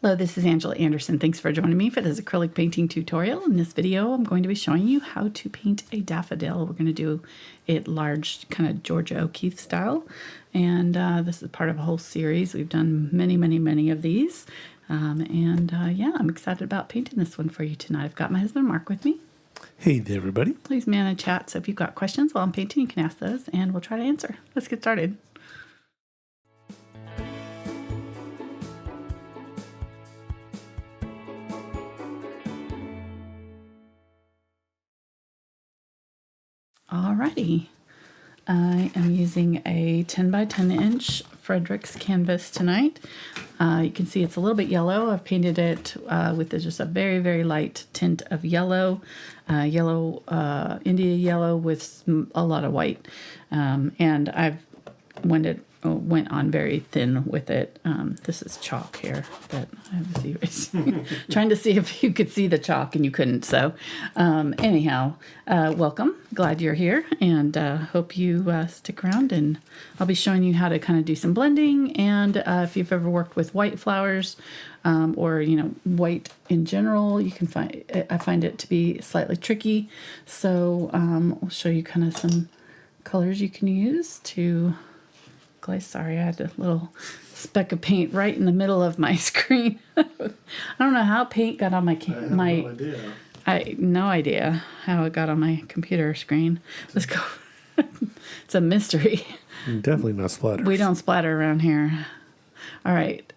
Hello, this is Angela Anderson. Thanks for joining me for this acrylic painting tutorial. In this video, I'm going to be showing you how to paint a daffodil. We're going to do it large, kind of Georgia O'Keeffe style. And this is part of a whole series. We've done many of these. Yeah, I'm excited about painting this one for you tonight. I've got my husband Mark with me. Hey there, everybody. Please manage chat. So if you've got questions while I'm painting, you can ask those and we'll try to answer. Let's get started. Alrighty, I am using a 10 by 10 inch Fredrix canvas tonight. You can see it's a little bit yellow. I've painted it with just a very light tint of yellow, India yellow with a lot of white. And I've went on very thin with it. This is chalk here that I was erasing. Trying to see if you could see the chalk and you couldn't. So anyhow, welcome. Glad you're here and hope you stick around, and I'll be showing you how to kind of do some blending, and if you've ever worked with white flowers or white in general, you can I find it to be slightly tricky. So I'll show you kind of some colors you can use to glaze. Sorry, I had a little speck of paint right in the middle of my screen. I don't know how paint got on my no idea how it got on my computer screen. Let's go. It's a mystery. Definitely not splatter. We don't splatter around here. All right.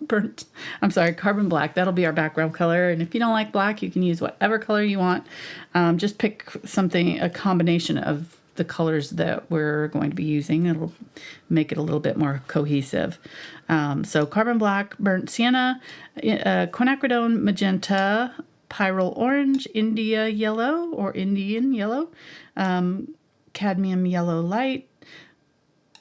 Carbon black. That'll be our background color. And if you don't like black, you can use whatever color you want. Just pick a combination of the colors that we're going to be using. It'll make it a little bit more cohesive. So carbon black, burnt sienna, quinacridone magenta, pyrrole orange, India yellow or Indian yellow, cadmium yellow light,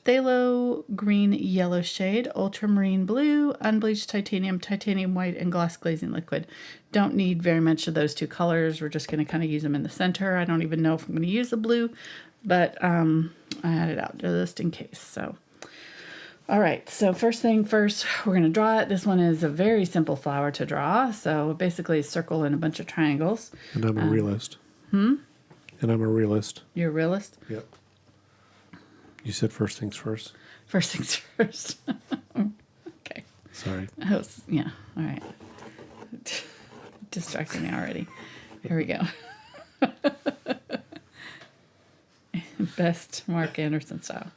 phthalo green yellow shade, ultramarine blue, unbleached titanium, titanium white, and gloss glazing liquid. Don't need very much of those two colors. We're just going to kind of use them in the center. I don't even know if I'm going to use the blue, but I had it out just in case. So, all right. So first thing first, we're going to draw it. This one is a very simple flower to draw. So basically a circle and a bunch of triangles. And I'm a realist. And I'm a realist. You're a realist? Yep. You said first things first. First things first. Okay. Sorry. Yeah. All right. Distracting me already. Here we go. Best Mark Anderson style.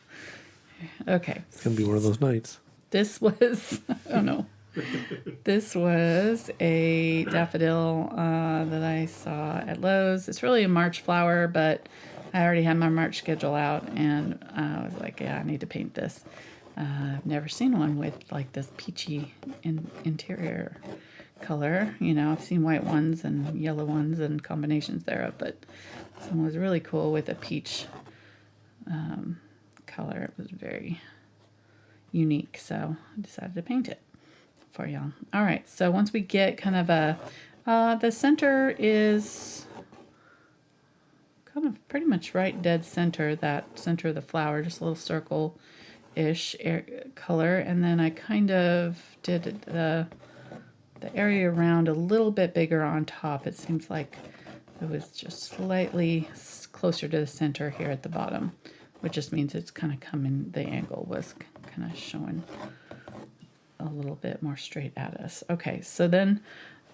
Okay. It's going to be one of those nights. This was, oh no. This was a daffodil that I saw at Lowe's. It's really a March flower, but I already had my March schedule out, and I was like, yeah, I need to paint this. I've never seen one with like this peachy interior color. I've seen white ones and yellow ones and combinations thereof, but this one was really cool with a peach color. It was very unique, so I decided to paint it for y'all. All right, so once we get kind of the center is kind of pretty much right dead center, that center of the flower, just a little circle-ish color, and then I kind of did the area around a little bit bigger on top. It seems like it was just slightly closer to the center here at the bottom, which just means it's kind of coming, the angle was kind of showing a little bit more straight at us. Okay, so then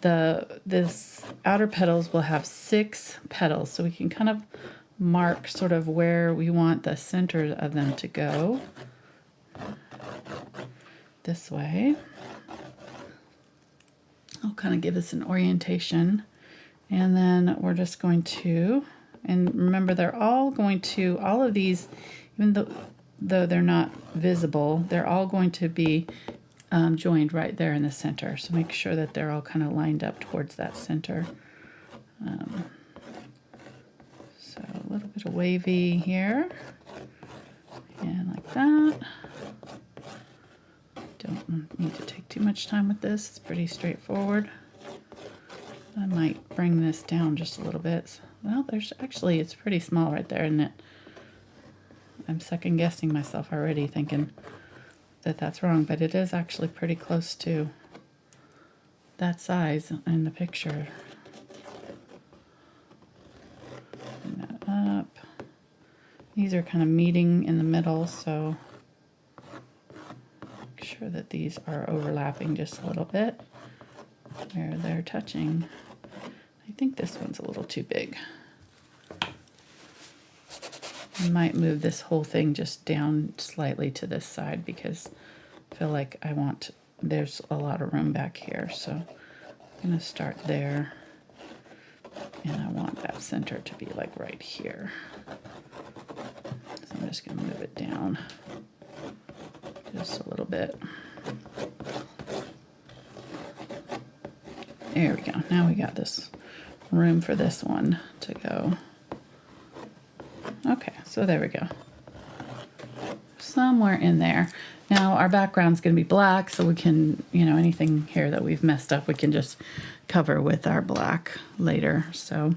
this outer petals will have 6 petals, so we can kind of mark sort of where we want the center of them to go. This way. I'll kind of give us an orientation, and then we're just going to, and remember they're all going to, all of these, even though they're not visible, they're all going to be joined right there in the center. So make sure that they're all kind of lined up towards that center. So a little bit of wavy here, and like that. Don't need to take too much time with this. It's pretty straightforward. I might bring this down just a little bit. Well, it's pretty small right there, isn't it? I'm second guessing myself already, thinking that that's wrong, but it is actually pretty close to that size in the picture. Bring that up. These are kind of meeting in the middle, so make sure that these are overlapping just a little bit where they're touching. I think this one's a little too big. I might move this whole thing just down slightly to this side because I feel like there's a lot of room back here. So I'm going to start there. And I want that center to be like right here. So I'm just going to move it down just a little bit. There we go. Now we got this room for this one to go. Okay, so there we go. Somewhere in there. Now our background's going to be black, so we can, anything here that we've messed up, we can just cover with our black later. So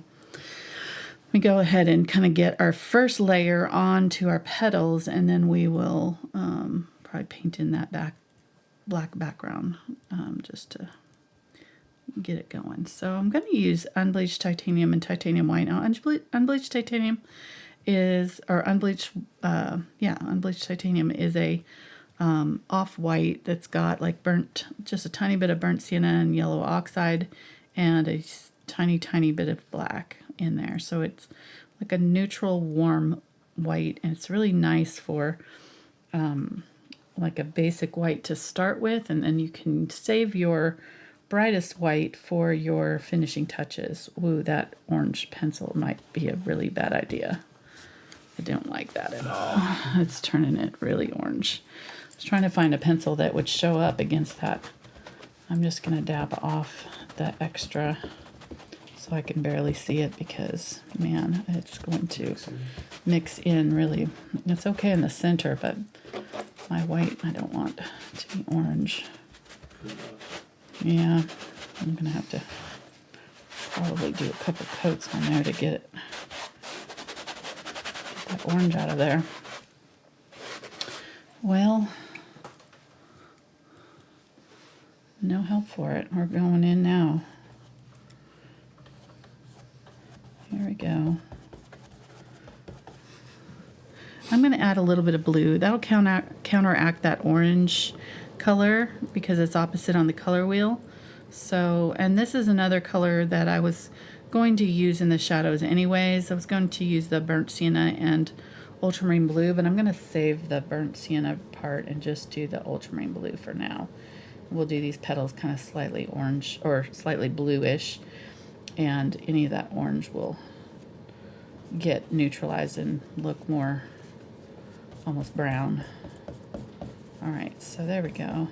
we go ahead and kind of get our first layer onto our petals, and then we will probably paint in that black background just to get it going. So I'm going to use Unbleached Titanium and Titanium White. Now Unbleached Titanium Unbleached Titanium is a off-white that's got like just a tiny bit of burnt sienna and yellow oxide and a tiny bit of black in there. So it's like a neutral warm white, and it's really nice for like a basic white to start with, and then you can save your brightest white for your finishing touches. Ooh, that orange pencil might be a really bad idea. I don't like that at all. It's turning it really orange. I was trying to find a pencil that would show up against that. I'm just going to dab off the extra so I can barely see it because, man, it's going to mix in really. It's okay in the center, but my white I don't want to be orange. Yeah, I'm going to have to probably do a couple coats on there to get that orange out of there. Well, no help for it. We're going in now. Here we go. I'm going to add a little bit of blue. That'll counteract that orange color because it's opposite on the color wheel. So, and this is another color that I was going to use in the shadows anyways. I was going to use the burnt sienna and ultramarine blue, but I'm going to save the burnt sienna part and just do the ultramarine blue for now. We'll do these petals kind of slightly orange or slightly bluish, and any of that orange will get neutralized and look more almost brown. All right, so there we go.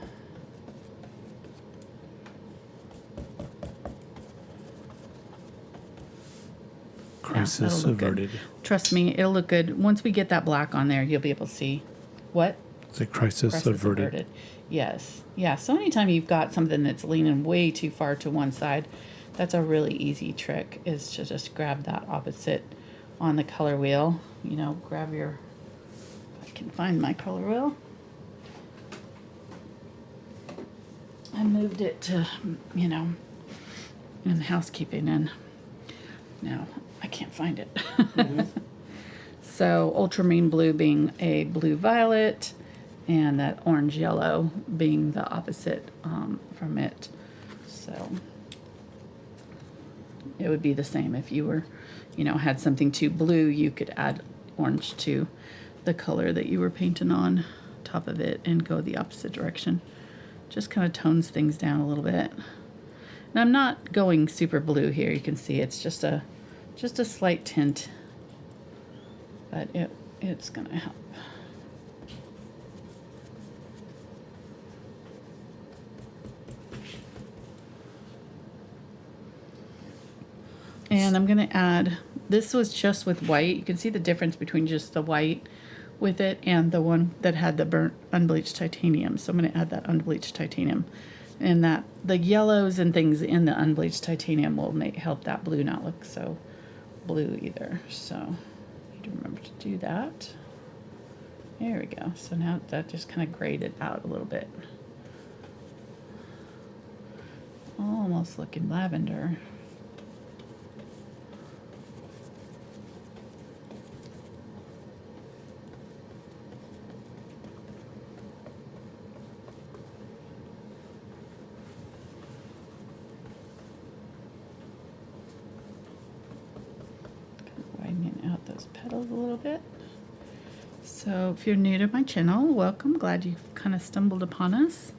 Crisis averted. Trust me, it'll look good. Once we get that black on there, you'll be able to see what? It's a crisis averted. Yes. Yeah, so anytime you've got something that's leaning way too far to one side, that's a really easy trick, is to just grab that opposite on the color wheel. Grab your, if I can find my color wheel. I moved it to, in housekeeping, and now I can't find it. Mm-hmm. So ultramarine blue being a blue violet, and that orange yellow being the opposite from it. So it would be the same if you were, had something too blue, you could add orange to the color that you were painting on top of it and go the opposite direction. Just kind of tones things down a little bit. And I'm not going super blue here. You can see it's just a slight tint, but it's gonna help. And I'm gonna add, this was just with white. You can see the difference between just the white with it and the one that had the burnt unbleached titanium. So I'm going to add that unbleached titanium, and that the yellows and things in the unbleached titanium will help that blue not look so blue either. So I need to remember to do that. There we go. So now that just kind of grayed it out a little bit. Almost looking lavender. Widening out those petals a little bit. So if you're new to my channel, welcome. Glad you've kind of stumbled upon us.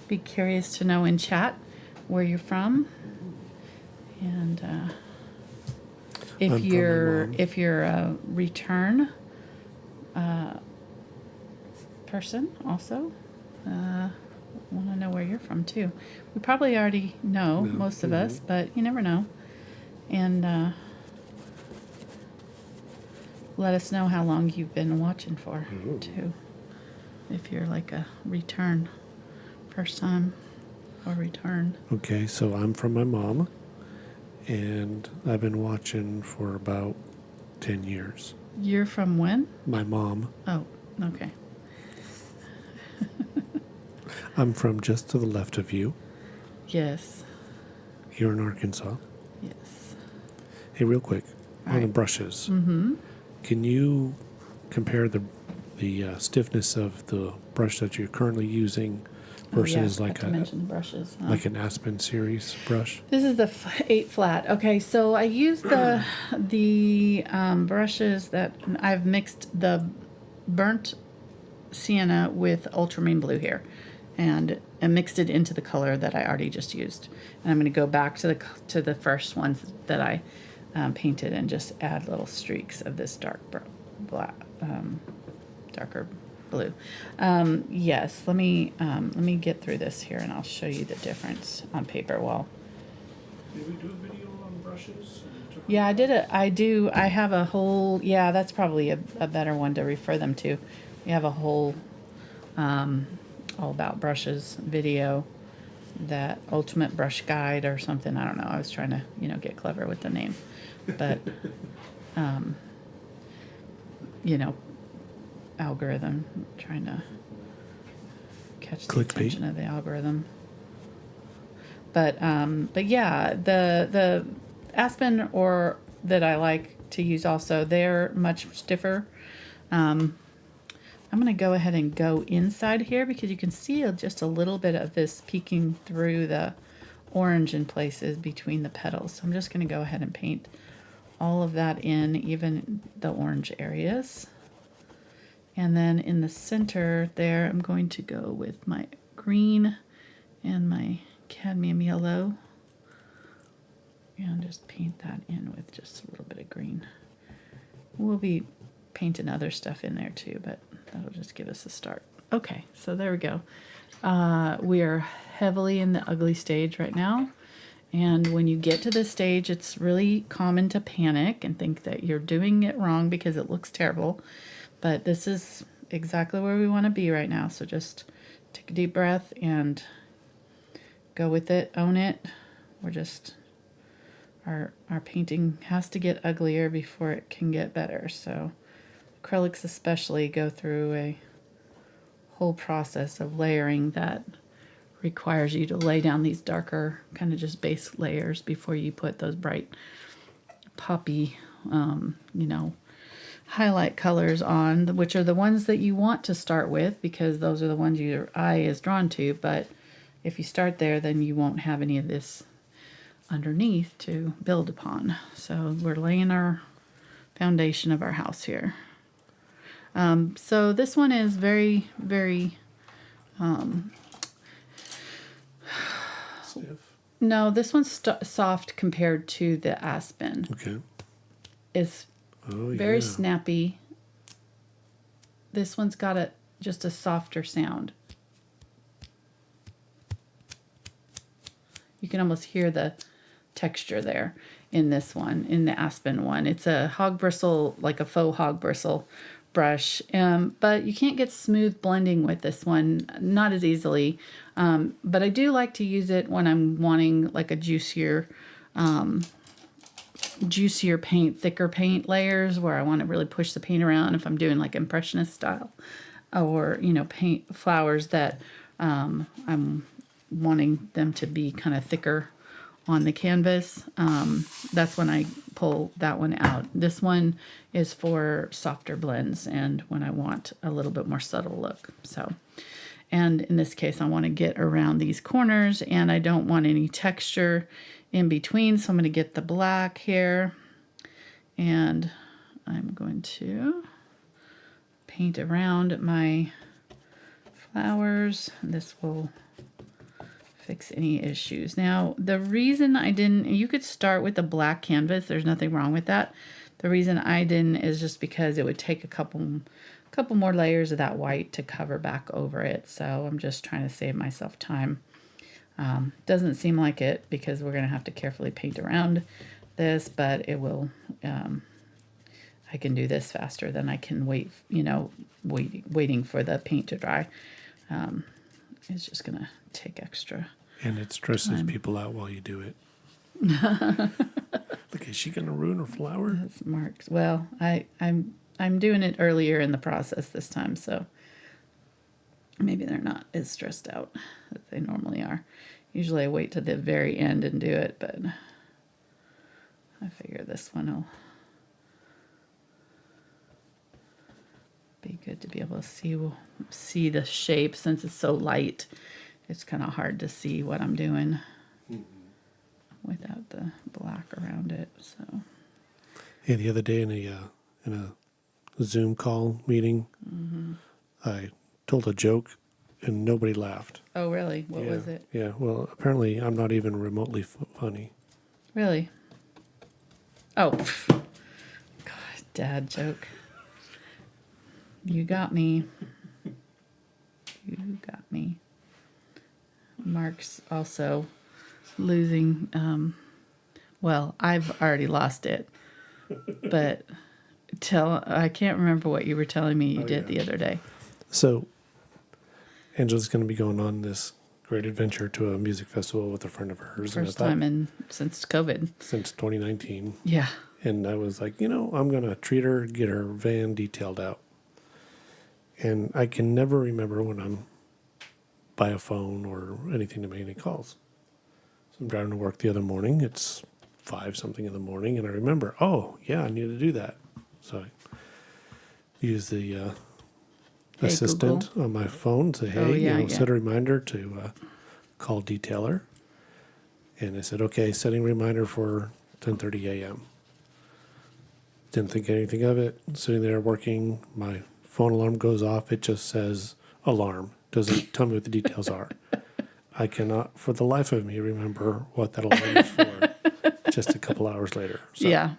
Be curious to know in chat where you're from. And if you're a return person also, want to know where you're from too. We probably already know, most of us, but you never know. And let us know how long you've been watching for too. If you're like a return, first time or return. Okay, so I'm from my mom, and I've been watching for about 10 years. You're from when? My mom. Oh, okay. I'm from just to the left of you, Yes. here in Arkansas. Yes. Hey, real quick, All on the right. brushes, Mm-hmm. can you compare the stiffness of the brush that you're currently using versus like to mention the brushes. like an Aspen series brush? This is the 8 flat. Okay, so I use the brushes that I've mixed the burnt sienna with ultramarine blue here, and I mixed it into the color that I already just used. And I'm going to go back to the first ones that I painted and just add little streaks of this darker blue. Yes, let me get through this here, and I'll show you the difference on paper. Did we do a video on brushes? Yeah, I have a whole, that's probably a better one to refer them to. We have a whole all about brushes video, that ultimate brush guide or something. I don't know. I was trying to, get clever with the name, but algorithm, trying to catch the attention of the algorithm. But yeah, the Aspen or that I like to use also, they're much stiffer. I'm going to go ahead and go inside here because you can see just a little bit of this peeking through the orange in places between the petals. So I'm just going to go ahead and paint all of that in, even the orange areas. And then in the center there, I'm going to go with my green and my cadmium yellow. And just paint that in with just a little bit of green. We'll be painting other stuff in there too, but that'll just give us a start. Okay, so there we go. We are heavily in the ugly stage right now. And when you get to this stage, it's really common to panic and think that you're doing it wrong because it looks terrible. But this is exactly where we want to be right now. So just take a deep breath and go with it, own it. We're just, our painting has to get uglier before it can get better. So acrylics especially go through a whole process of layering that requires you to lay down these darker kind of just base layers before you put those bright poppy, highlight colors on, which are the ones that you want to start with because those are the ones your eye is drawn to. But if you start there, then you won't have any of this underneath to build upon. So we're laying our foundation of our house here. So this one is very, very, Stiff. no, this one's soft compared to the Aspen. Okay. It's very snappy. This one's got just a softer sound. You can almost hear the texture there in this one, in the Aspen one. It's a hog bristle, like a faux hog bristle brush, but you can't get smooth blending with this one, not as easily. But I do like to use it when I'm wanting like a juicier paint, thicker paint layers where I want to really push the paint around if I'm doing like impressionist style or, paint flowers that I'm wanting them to be kind of thicker on the canvas, that's when I pull that one out. This one is for softer blends and when I want a little bit more subtle look. So, and in this case, I want to get around these corners and I don't want any texture in between. So I'm going to get the black here and I'm going to paint around my flowers. This will fix any issues. Now, the reason I didn't, you could start with a black canvas. There's nothing wrong with that. The reason I didn't is just because it would take a couple more layers of that white to cover back over it. So I'm just trying to save myself time. Doesn't seem like it because we're going to have to carefully paint around this, but it will, I can do this faster than I can wait, waiting for the paint to dry. It's just going to take extra. And it stresses people out while you do it. Look, is she going to ruin her flower? That's marks. Well, I'm doing it earlier in the process this time, so maybe they're not as stressed out as they normally are. Usually I wait to the very end and do it, but I figure this one will be good to be able to see the shape since it's so light. It's kind of hard to see what I'm doing without the black around it. So, yeah, the other day in a Zoom call meeting, I told a joke and nobody laughed. oh really? What was it? Yeah, well, apparently I'm not even remotely funny. Really? Oh, God, dad joke. You got me. You got me. Mark's also losing. Well, I've already lost it, but I can't remember what you were telling me you did the other day. So, Angela's going to be going on this great adventure to a music festival with a friend of hers. First time since COVID. Since 2019. Yeah. And I was like, I'm going to treat her, get her van detailed out. And I can never remember when I'm by a phone or anything to make any calls. So I'm driving to work the other morning. It's 5-something in the morning, and I remember, oh, yeah, I need to do that. So I use the assistant Google. on my phone to say, hey, set a reminder to call detailer. And I said, okay, setting reminder for 10:30 a.m. Didn't think anything of it. Sitting there working, my phone alarm goes off. It just says alarm. Doesn't tell me what the details are. I cannot, for the life of me, remember what that alarm is for just a couple hours later. So yeah.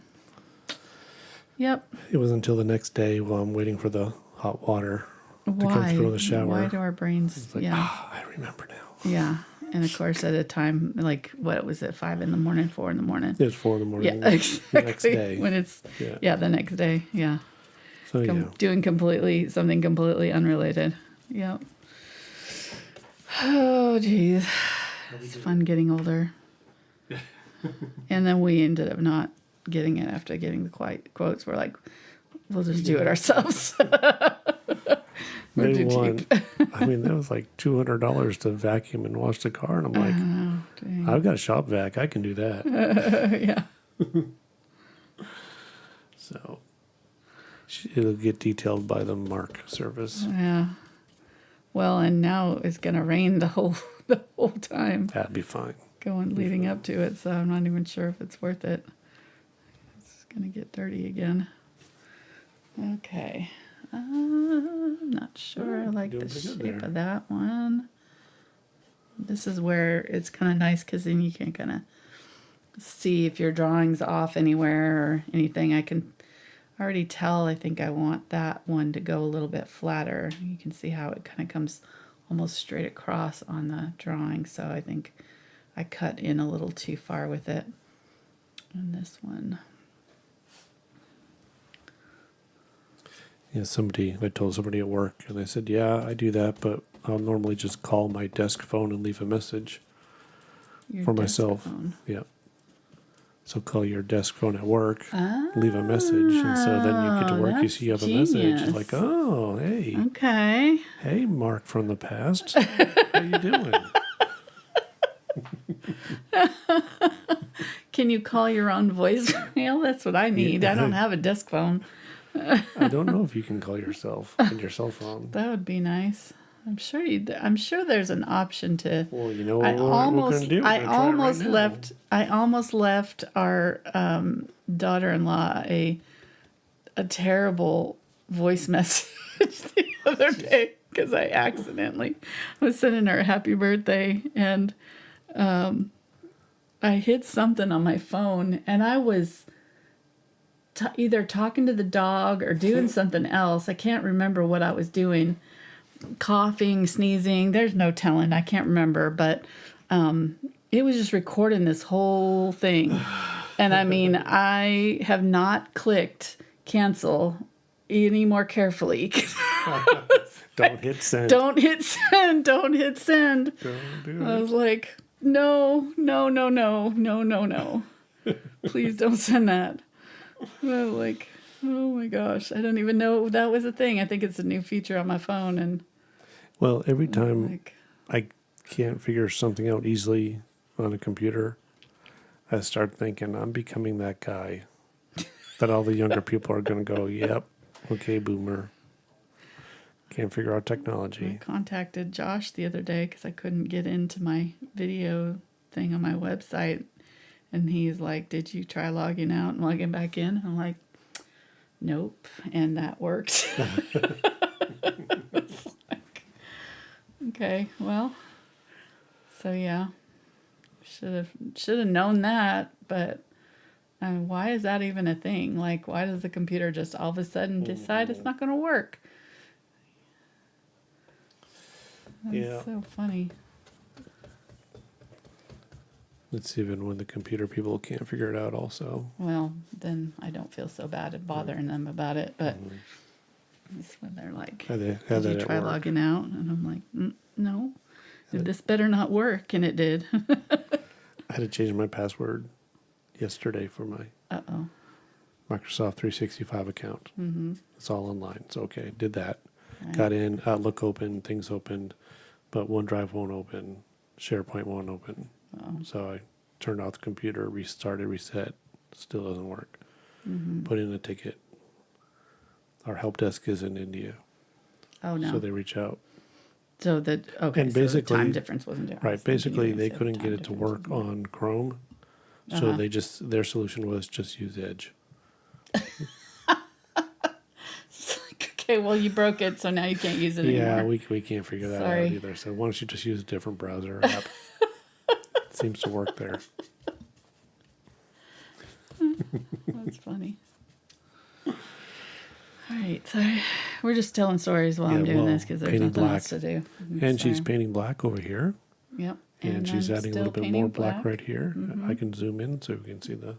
Yep. it was until the next day while I'm waiting for the hot water to come through in the shower. Why do our brains? It's like, I remember now. Yeah. And of course, at a time, like, what was it, 5 in the morning, 4 in the morning? It was 4 in the morning. Yeah, exactly. The next day. When it's, the next day. Yeah. So, Doing something completely unrelated. Yep. Oh, geez. It's fun getting older. And then we ended up not getting it after getting the quotes. We're like, we'll just do it ourselves. We're too cheap. I mean, that was like $200 to vacuum and wash the car. And I'm like, I've got a shop vac. I can do that. Yeah. So it'll get detailed by the Mark service. Yeah. Well, and now it's going to rain the whole time. That'd be fine. Leading up to it, so I'm not even sure if it's worth it. It's going to get dirty again. Okay. I'm not sure I like the shape of that one. This is where it's kind of nice because then you can kind of see if your drawing's off anywhere or anything. I can already tell I think I want that one to go a little bit flatter. You can see how it kind of comes almost straight across on the drawing, so I think I cut in a little too far with it. And this one. Yeah, I told somebody at work, and they said, yeah, I do that, but I'll normally just call my desk phone and leave a message for myself. Phone. Yeah. So call your desk phone at work, leave a message, and so then you get to work, you see you have a message. It's like, oh, hey. Okay. Hey, Mark from the past. How you doing? Can you call your own voicemail? That's what I need. I don't have a desk phone. I don't know if you can call yourself on your cell phone. That would be nice. I'm sure there's an option to. Well, you know what we're going to do? I almost left our daughter-in-law a terrible voice message the other day because I accidentally was sending her a happy birthday, and I hit something on my phone, and I was either talking to the dog or doing something else. I can't remember what I was doing. Coughing, sneezing. There's no telling. I can't remember, but it was just recording this whole thing. And I mean, I have not clicked cancel any more carefully. Don't hit send. Don't hit send. Don't hit send. Don't do it. I was like, no. Please don't send that. I was like, oh my gosh, I don't even know that was a thing. I think it's a new feature on my phone. And well, every time I can't figure something out easily on a computer, I start thinking I'm becoming that guy that all the younger people are going to go, yep, okay, boomer. Can't figure out technology. I contacted Josh the other day because I couldn't get into my video thing on my website. And he's like, did you try logging out and logging back in? I'm like, nope. And that worked. It's like, okay, well, so yeah, should have known that. But why is that even a thing? Like, why does the computer just all of a sudden decide it's not going to work? That's so funny. It's even when the computer people can't figure it out also. Well, then I don't feel so bad at bothering them about it, but it's when they're like, did you try logging out? And I'm like, no, this better not work. And it did. I had to change my password yesterday for my Microsoft 365 account. Mm-hmm. It's all online. So, okay, did that. Right. Got in, Outlook opened, things opened, but OneDrive won't open, SharePoint won't open. So I turned off the computer, restarted, reset. Still doesn't work. Mm-hmm. Put in a ticket. Our help desk is in India. Oh, no. So they reach out. So that, okay, and so basically, the time difference wasn't there. Right. Basically, they couldn't get it to work on Chrome. So their solution was just use Edge. Okay, well, you broke it, so now you can't use it anymore. Yeah, we can't figure that out either. So why don't you just use a different browser app? It seems to work there. That's funny. All right, so we're just telling stories while I'm doing this because there's nothing else to do. And she's painting black over here. Yep. And she's adding a little bit more black right here. Mm-hmm. I can zoom in so we can see the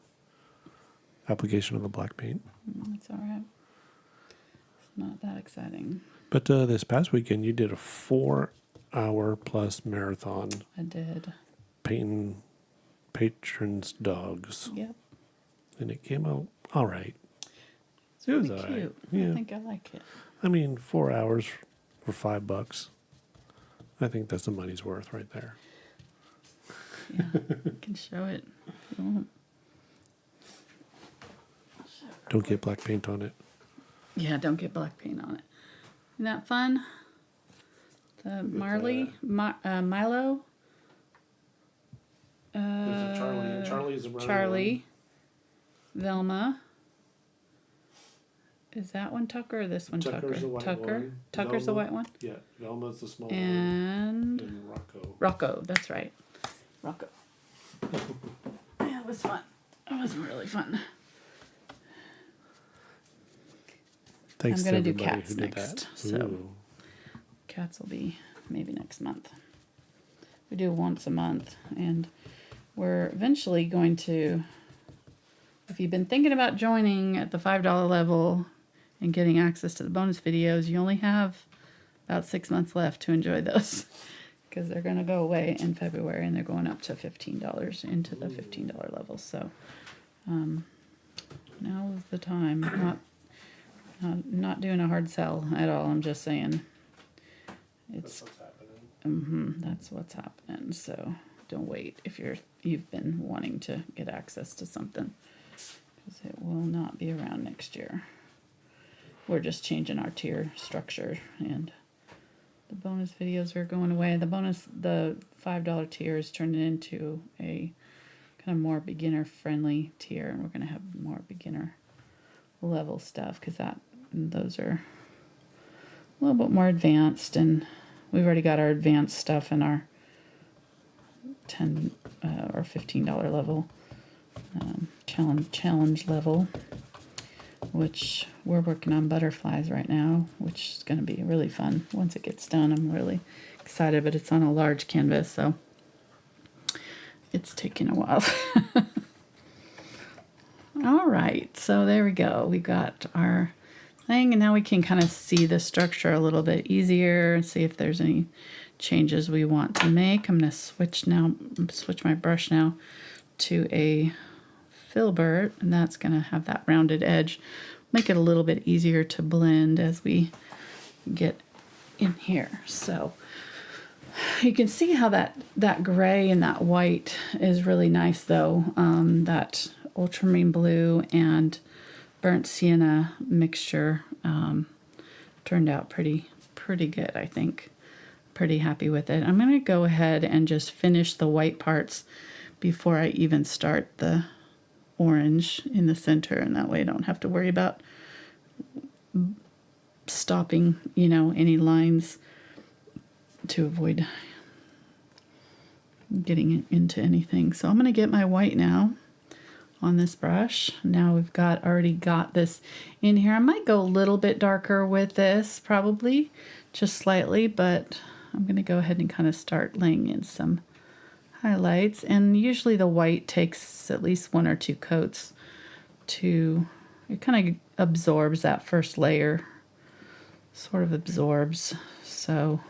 application of the black paint. It's all right. It's not that exciting. But this past weekend, you did a 4-hour plus marathon. I did. Painting patrons' dogs. Yep. And it came out all right. It's really cute. Right. Yeah. I think I like it. I mean, 4 hours for $5. I think that's the money's worth right there. Yeah, you can show it. Don't get black paint on it. Yeah, don't get black paint on it. Isn't that fun? The Milo. There's a Charlie, and Charlie's a brother. Charlie. Velma. Is that one Tucker or this one Tucker? The white Tucker. One. Tucker's the white one? Yeah, Velma's the small one. And Rocco. Rocco, that's right. Rocco. Yeah, it was fun. It was really fun. Thanks I'm going to do cats next. So cats will be maybe next month. We do once a month. And we're eventually going to, if you've been thinking about joining at the $5 level and getting access to the bonus videos, you only have about 6 months left to enjoy those. Because they're going to go away in February, and they're going up to $15 into the $15 level. So now is the time. Not doing a hard sell at all. I'm just saying. That's what's happening. That's what's happening. So to wait if you've been wanting to get access to something, because it will not be around next year. We're just changing our tier structure, and the bonus videos are going away. The $5 tier is turning into a kind of more beginner friendly tier, and we're going to have more beginner level stuff, because those are a little bit more advanced, and we've already got our advanced stuff in our $10 or $15 level challenge level, which we're working on butterflies right now, which is going to be really fun once it gets done. I'm really excited, but it's on a large canvas, so it's taking a while. All right, so there we go. We got our thing, and now we can kind of see the structure a little bit easier and see if there's any changes we want to make. I'm going to switch my brush now to a Filbert, and that's going to have that rounded edge, make it a little bit easier to blend as we get in here. So you can see how that gray and that white is really nice, though. That Ultramarine Blue and burnt sienna mixture turned out pretty good, I think. Pretty happy with it. I'm going to go ahead and just finish the white parts before I even start the orange in the center, and that way I don't have to worry about stopping, any lines to avoid getting into anything. So I'm going to get my white now on this brush. Now we've already got this in here. I might go a little bit darker with this, probably just slightly, but I'm going to go ahead and kind of start laying in some highlights. And usually the white takes at least 1 or 2 coats it kind of absorbs that first layer, sort of absorbs, so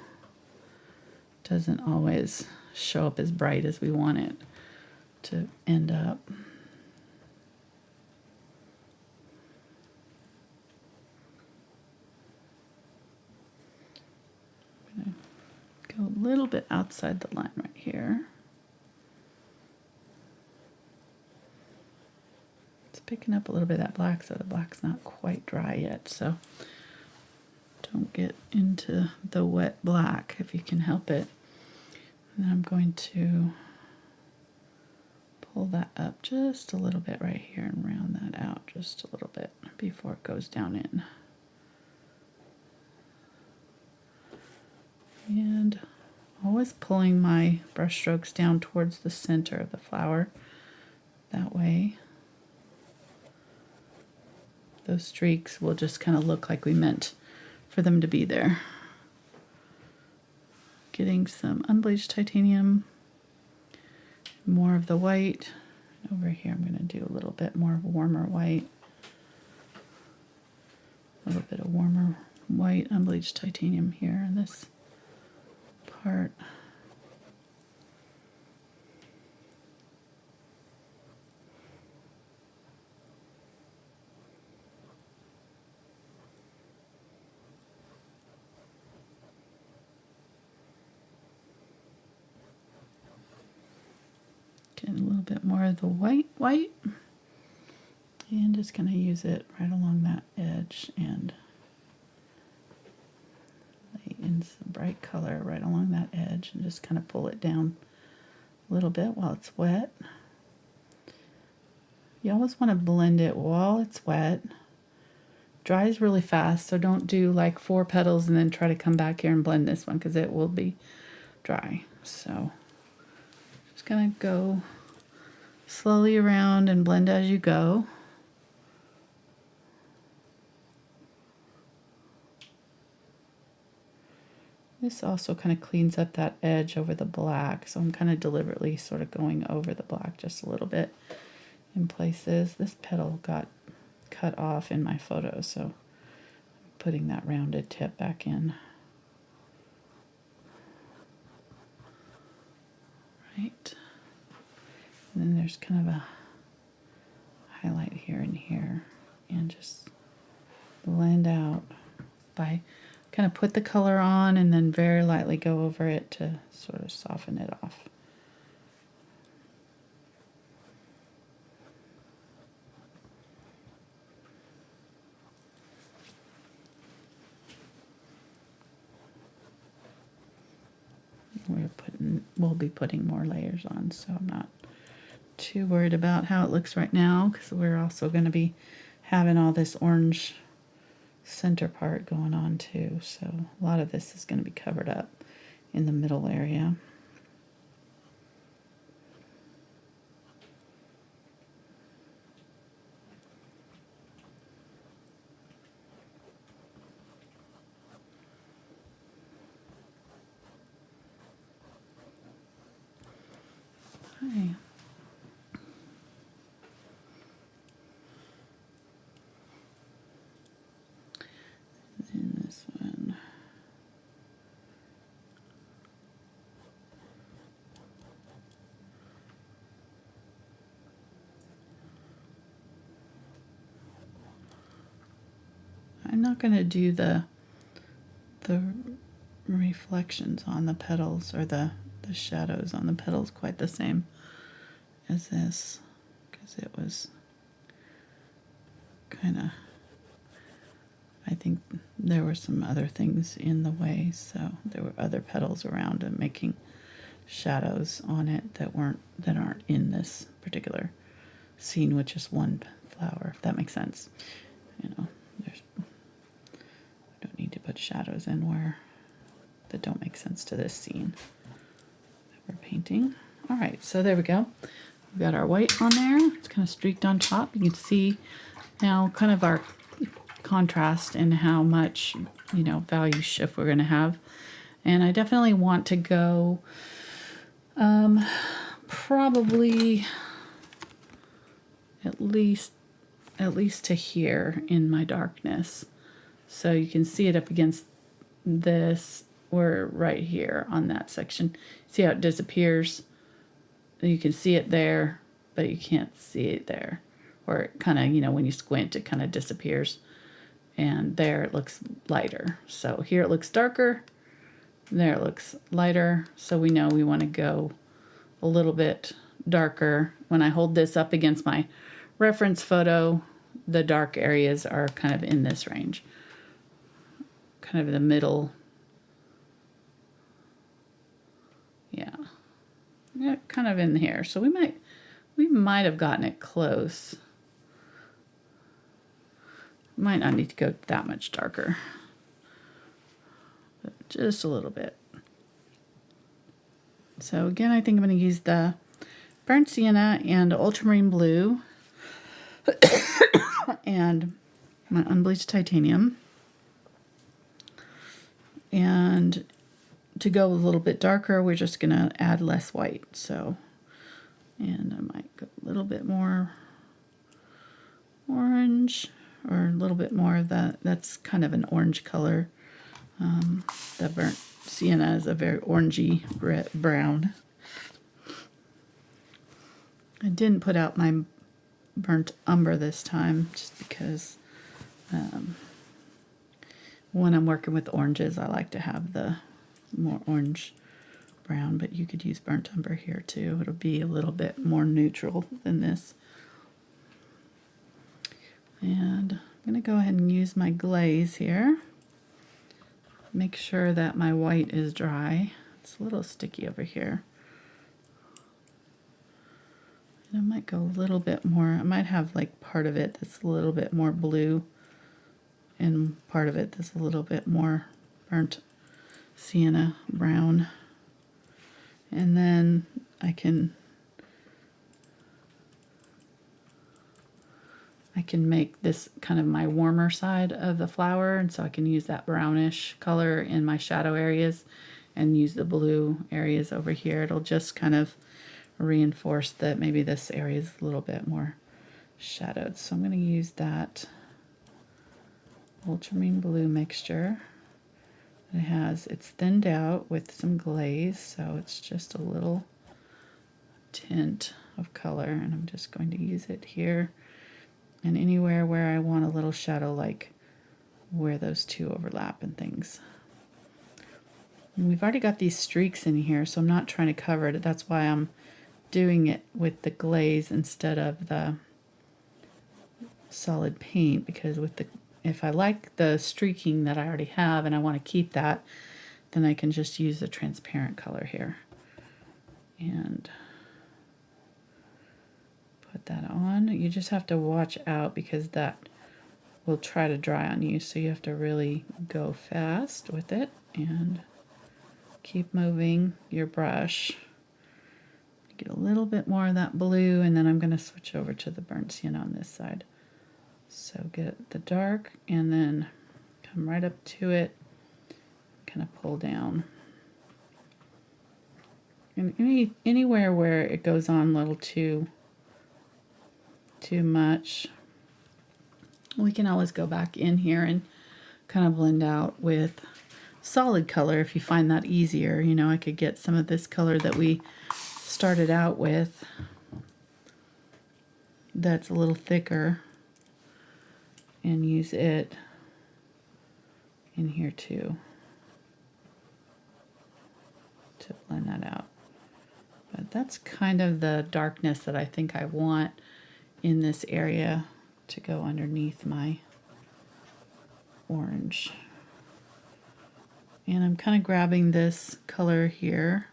it doesn't always show up as bright as we want it to end up. I'm going to go a little bit outside the line right here. It's picking up a little bit of that black, so the black's not quite dry yet, so don't get into the wet black if you can help it. And then I'm going to pull that up just a little bit right here and round that out just a little bit before it goes down in. And always pulling my brush strokes down towards the center of the flower. That way those streaks will just kind of look like we meant for them to be there. Getting some unbleached titanium, more of the white. Over here I'm going to do a little bit more warmer white. A little bit of warmer white unbleached titanium here in this part. Getting a little bit more of the white, and just going to use it right along that edge and lay in some bright color right along that edge and just kind of pull it down a little bit while it's wet. You always want to blend it while it's wet. Dries really fast, so don't do like 4 petals and then try to come back here and blend this one, because it will be dry. So just gonna go slowly around and blend as you go. This also kind of cleans up that edge over the black, so I'm kind of deliberately sort of going over the black just a little bit in places. This petal got cut off in my photo, so I'm putting that rounded tip back in. Right. And then there's kind of a highlight here and here, and just blend out by kind of put the color on and then very lightly go over it to sort of soften it off. we'll be putting more layers on, so I'm not too worried about how it looks right now, because we're also going to be having all this orange center part going on too, so a lot of this is going to be covered up in the middle area. Okay. And this one. I'm not going to do the reflections on the petals, or the shadows on the petals quite the same as this, because it was kind of, I think there were some other things in the way, so there were other petals around and making shadows on it that aren't in this particular scene with just one flower, if that makes sense. You know, I don't need to put shadows in where that don't make sense to this scene that we're painting. All right, so there we go. We've got our white on there. It's kind of streaked on top. You can see now kind of our contrast and how much, you know, value shift we're going to have. And I definitely want to go probably at least to here in my darkness. So you can see it up against this, or right here on that section. See how it disappears? You can see it there, but you can't see it there. Or it kind of, you know, when you squint, it kind of disappears. And there it looks lighter. So here it looks darker. There it looks lighter. So we know we want to go a little bit darker. When I hold this up against my reference photo, the dark areas are kind of in this range. Kind of the middle. Yeah, kind of in here. So we might have gotten it close. Might not need to go that much darker, but just a little bit. So again, I think I'm going to use the burnt sienna and ultramarine blue and my unbleached titanium. And to go a little bit darker, we're just going to add less white. So, and I might go a little bit more orange, or a little bit more of that. That's kind of an orange color. The burnt sienna is a very orangey brown. I didn't put out my burnt umber this time, just because when I'm working with oranges, I like to have the more orange brown, but you could use burnt umber here too. It'll be a little bit more neutral than this. And I'm going to go ahead and use my glaze here. Make sure that my white is dry. It's a little sticky over here. And I might go a little bit more. I might have like part of it that's a little bit more blue, and part of it that's a little bit more burnt sienna brown. And then I can make this kind of my warmer side of the flower, and so I can use that brownish color in my shadow areas and use the blue areas over here. It'll just kind of reinforce that maybe this area is a little bit more shadowed. So I'm going to use that ultramarine blue mixture. It's thinned out with some glaze, so it's just a little tint of color, and I'm just going to use it here and anywhere where I want a little shadow, like where those two overlap and things. And we've already got these streaks in here, so I'm not trying to cover it. That's why I'm doing it with the glaze instead of the solid paint, because if I like the streaking that I already have and I want to keep that, then I can just use the transparent color here and put that on. You just have to watch out because that will try to dry on you, so you have to really go fast with it and keep moving your brush. Get a little bit more of that blue, and then I'm going to switch over to the burnt sienna on this side. So get the dark and then come right up to it, kind of pull down. And anywhere where it goes on a little too much, we can always go back in here and kind of blend out with solid color if you find that easier. You know, I could get some of this color that we started out with that's a little thicker and use it in here too to blend that out. But that's kind of the darkness that I think I want in this area to go underneath my orange. And I'm kind of grabbing this color here,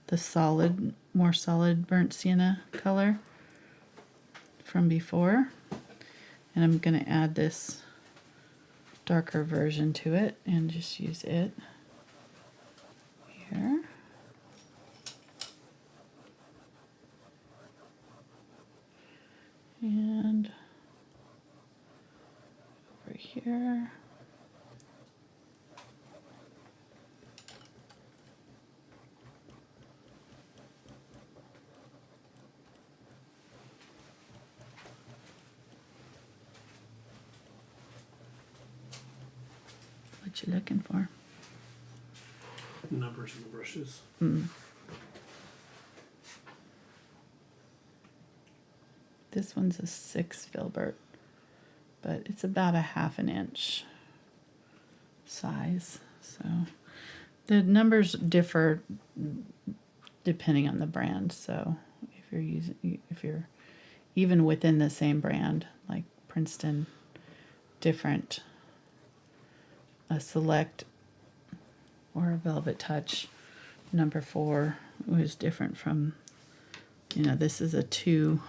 the solid, more solid burnt sienna color from before, and I'm going to add this darker version to it and just use it here. And over here. What you looking for? Numbers in the brushes. This one's a 6 Filbert, but it's about a 1/2 inch size. So the numbers differ depending on the brand. So if you're even within the same brand, like Princeton, different. A Select or a VelvetTouch number 4 was different from, you know, this is a 2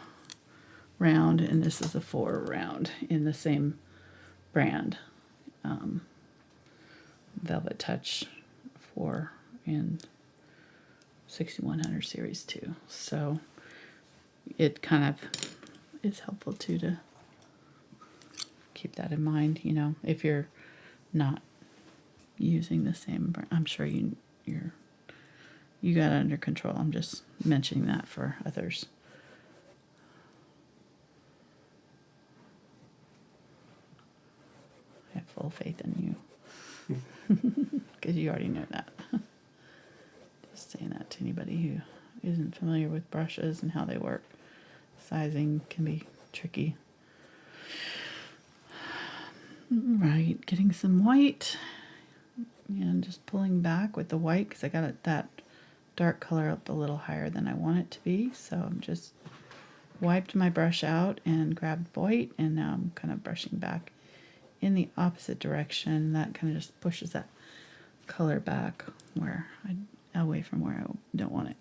round and this is a 4 round in the same brand. VelvetTouch 4 and 6100 series 2. So it kind of is helpful too to keep that in mind, you know, if you're not using the same brand. I'm sure you got it under control. I'm just mentioning that for others. I have full faith in you because you already know that. Just saying that to anybody who isn't familiar with brushes and how they work. Sizing can be tricky. Right, getting some white and just pulling back with the white because I got that dark color up a little higher than I want it to be. So I'm just wiped my brush out and grabbed white, and now I'm kind of brushing back in the opposite direction. That kind of just pushes that color back away from where I don't want it.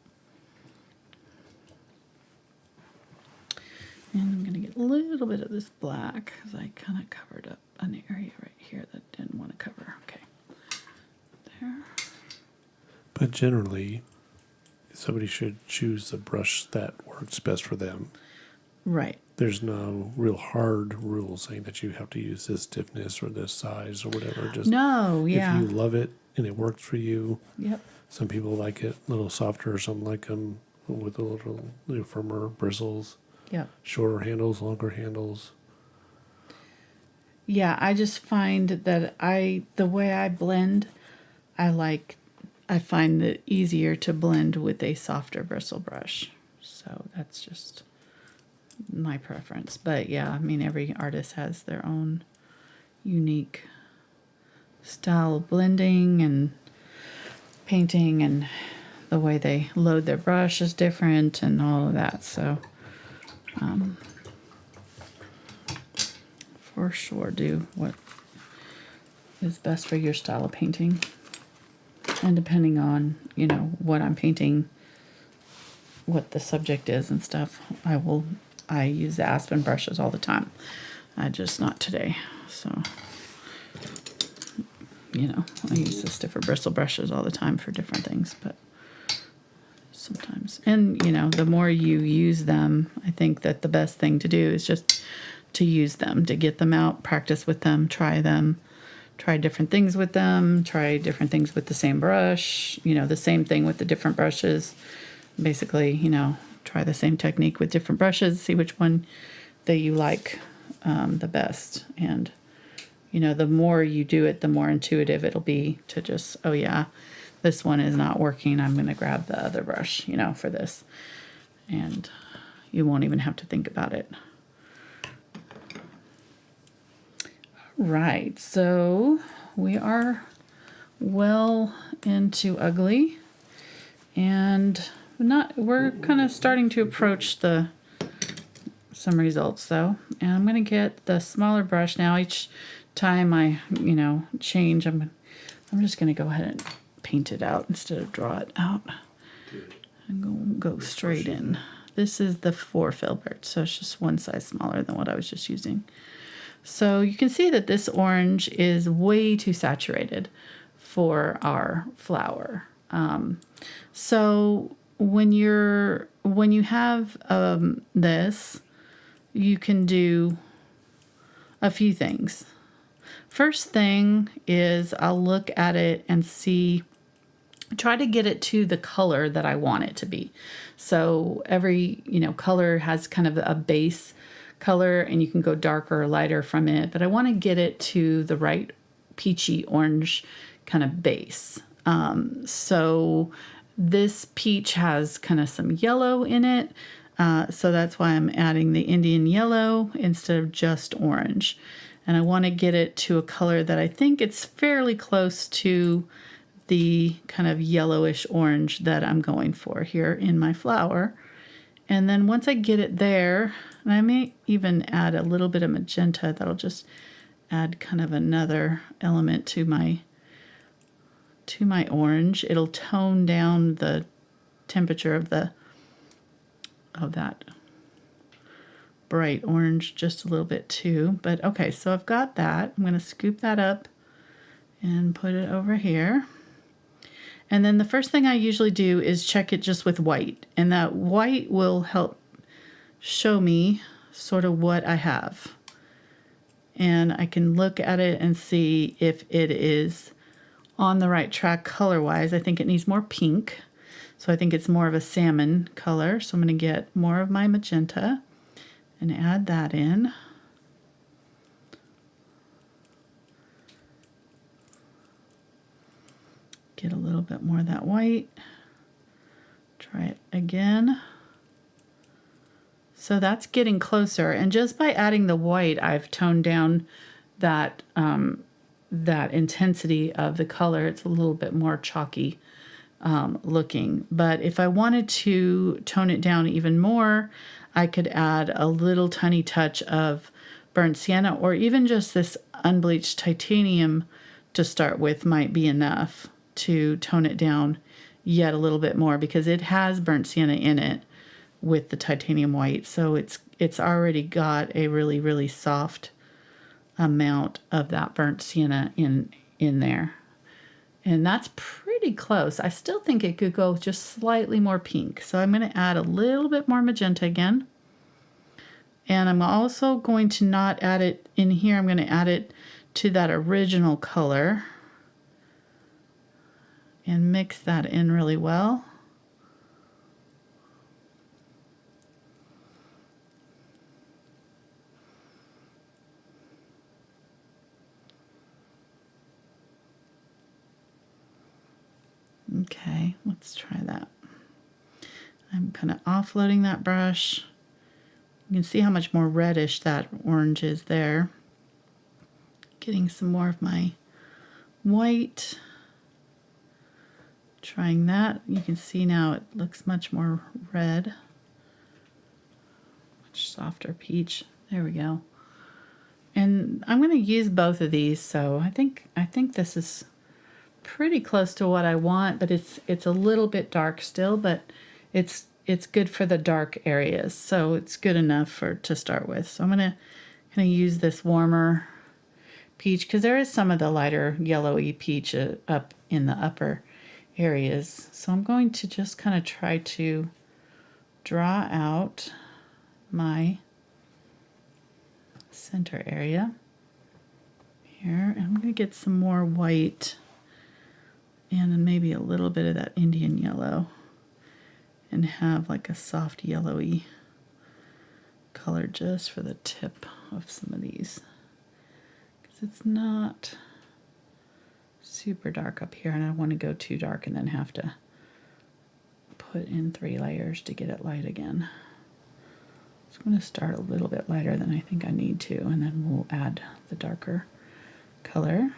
And I'm going to get a little bit of this black because I kind of covered up an area right here that I didn't want to cover. Okay. There. But generally, somebody should choose the brush that works best for them. Right. There's no real hard rule saying that you have to use this stiffness or this size or whatever. Just no, yeah. If you love it and it works for you. Yep. Some people like it a little softer, some like them with a little firmer bristles. Yep. Shorter handles, longer handles. Yeah, I just find that the way I blend, I find it easier to blend with a softer bristle brush. So that's just my preference. But yeah, I mean, every artist has their own unique style of blending and painting, and the way they load their brush is different and all of that. So for sure do what is best for your style of painting. And depending on, you know, what I'm painting, what the subject is and stuff, I use the Aspen brushes all the time. Just not today. So, you know, I use the stiffer bristle brushes all the time for different things, but sometimes. And, you know, the more you use them, I think that the best thing to do is just to use them, to get them out, practice with them, try different things with them, try different things with the same brush, you know, the same thing with the different brushes. Basically, you know, try the same technique with different brushes, see which one that you like the best. And, you know, the more you do it, the more intuitive it'll be to just, oh yeah, this one is not working. I'm going to grab the other brush, you know, for this. And you won't even have to think about it. Right, so we are well into ugly, and we're kind of starting to approach some results though. And I'm going to get the smaller brush now. Each time I, you know, change, I'm just going to go ahead and paint it out instead of draw it out. And go straight in. This is the 4 Filbert, so it's just one size smaller than what I was just using. So you can see that this orange is way too saturated for our flower. So when you have this, you can do a few things. First thing is I'll look at it and try to get it to the color that I want it to be. So every, you know, color has kind of a base color, and you can go darker or lighter from it, but I want to get it to the right peachy orange kind of base. So this peach has kind of some yellow in it, so that's why I'm adding the Indian yellow instead of just orange. And I want to get it to a color that I think it's fairly close to the kind of yellowish orange that I'm going for here in my flower. And then once I get it there, and I may even add a little bit of magenta, that'll just add kind of another element to my orange. It'll tone down the temperature of that bright orange just a little bit too. But okay, so I've got that. I'm going to scoop that up and put it over here. And then the first thing I usually do is check it just with white, and that white will help show me sort of what I have. And I can look at it and see if it is on the right track color-wise. I think it needs more pink, so I think it's more of a salmon color. So I'm going to get more of my magenta and add that in. Get a little bit more of that white. Try it again. So that's getting closer, and just by adding the white, I've toned down that that intensity of the color. It's a little bit more chalky looking. But if I wanted to tone it down even more, I could add a little tiny touch of burnt sienna, or even just this unbleached titanium to start with might be enough to tone it down yet a little bit more, because it has burnt sienna in it with the titanium white, so it's already got a really, really soft amount of that burnt sienna in there. And that's pretty close. I still think it could go just slightly more pink, so I'm going to add a little bit more magenta again. And I'm also going to not add it in here, I'm going to add it to that original color and mix that in really well. Okay, let's try that. I'm kind of offloading that brush. You can see how much more reddish that orange is there. Getting some more of my white. Trying that. You can see now it looks much more red. Much softer peach. There we go. And I'm going to use both of these, so I think this is pretty close to what I want, but it's a little bit dark still, but it's good for the dark areas, so it's good enough to start with. So I'm gonna use this warmer peach, because there is some of the lighter yellowy peach up in the upper areas. So I'm going to just kind of try to draw out my center area here. And I'm going to get some more white and then maybe a little bit of that Indian yellow and have like a soft yellowy color just for the tip of some of these, because it's not super dark up here and I don't want to go too dark and then have to put in 3 layers to get it light again. So I'm going to start a little bit lighter than I think I need to, and then we'll add the darker color.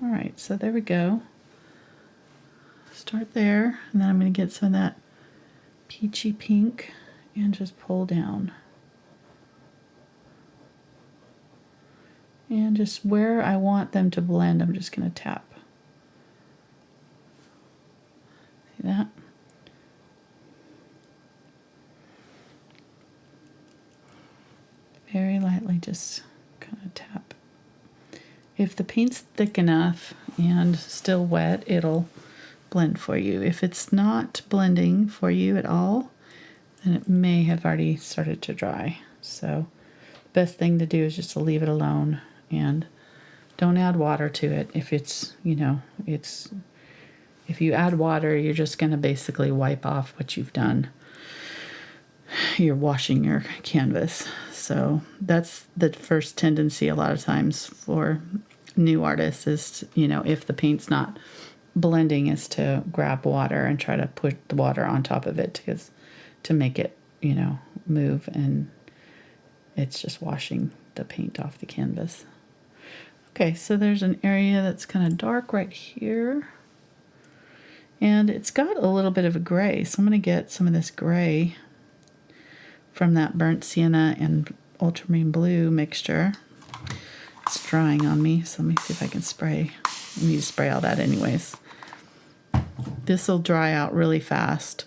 All right, so there we go. Start there, and then I'm going to get some of that peachy pink and just pull down. And just where I want them to blend, I'm just going to tap. See that? Very lightly, just kind of tap. If the paint's thick enough and still wet, it'll blend for you. If it's not blending for you at all, then it may have already started to dry. So the best thing to do is just to leave it alone and don't add water to it. If it's, if you add water, you're just going to basically wipe off what you've done. You're washing your canvas. So that's the first tendency a lot of times for new artists is, if the paint's not blending, is to grab water and try to put the water on top of it to make it, move, and it's just washing the paint off the canvas. Okay, so there's an area that's kind of dark right here. And it's got a little bit of a gray, so I'm going to get some of this gray from that burnt sienna and ultramarine blue mixture. It's drying on me, so let me see if I can spray. I need to spray all that anyways. This will dry out really fast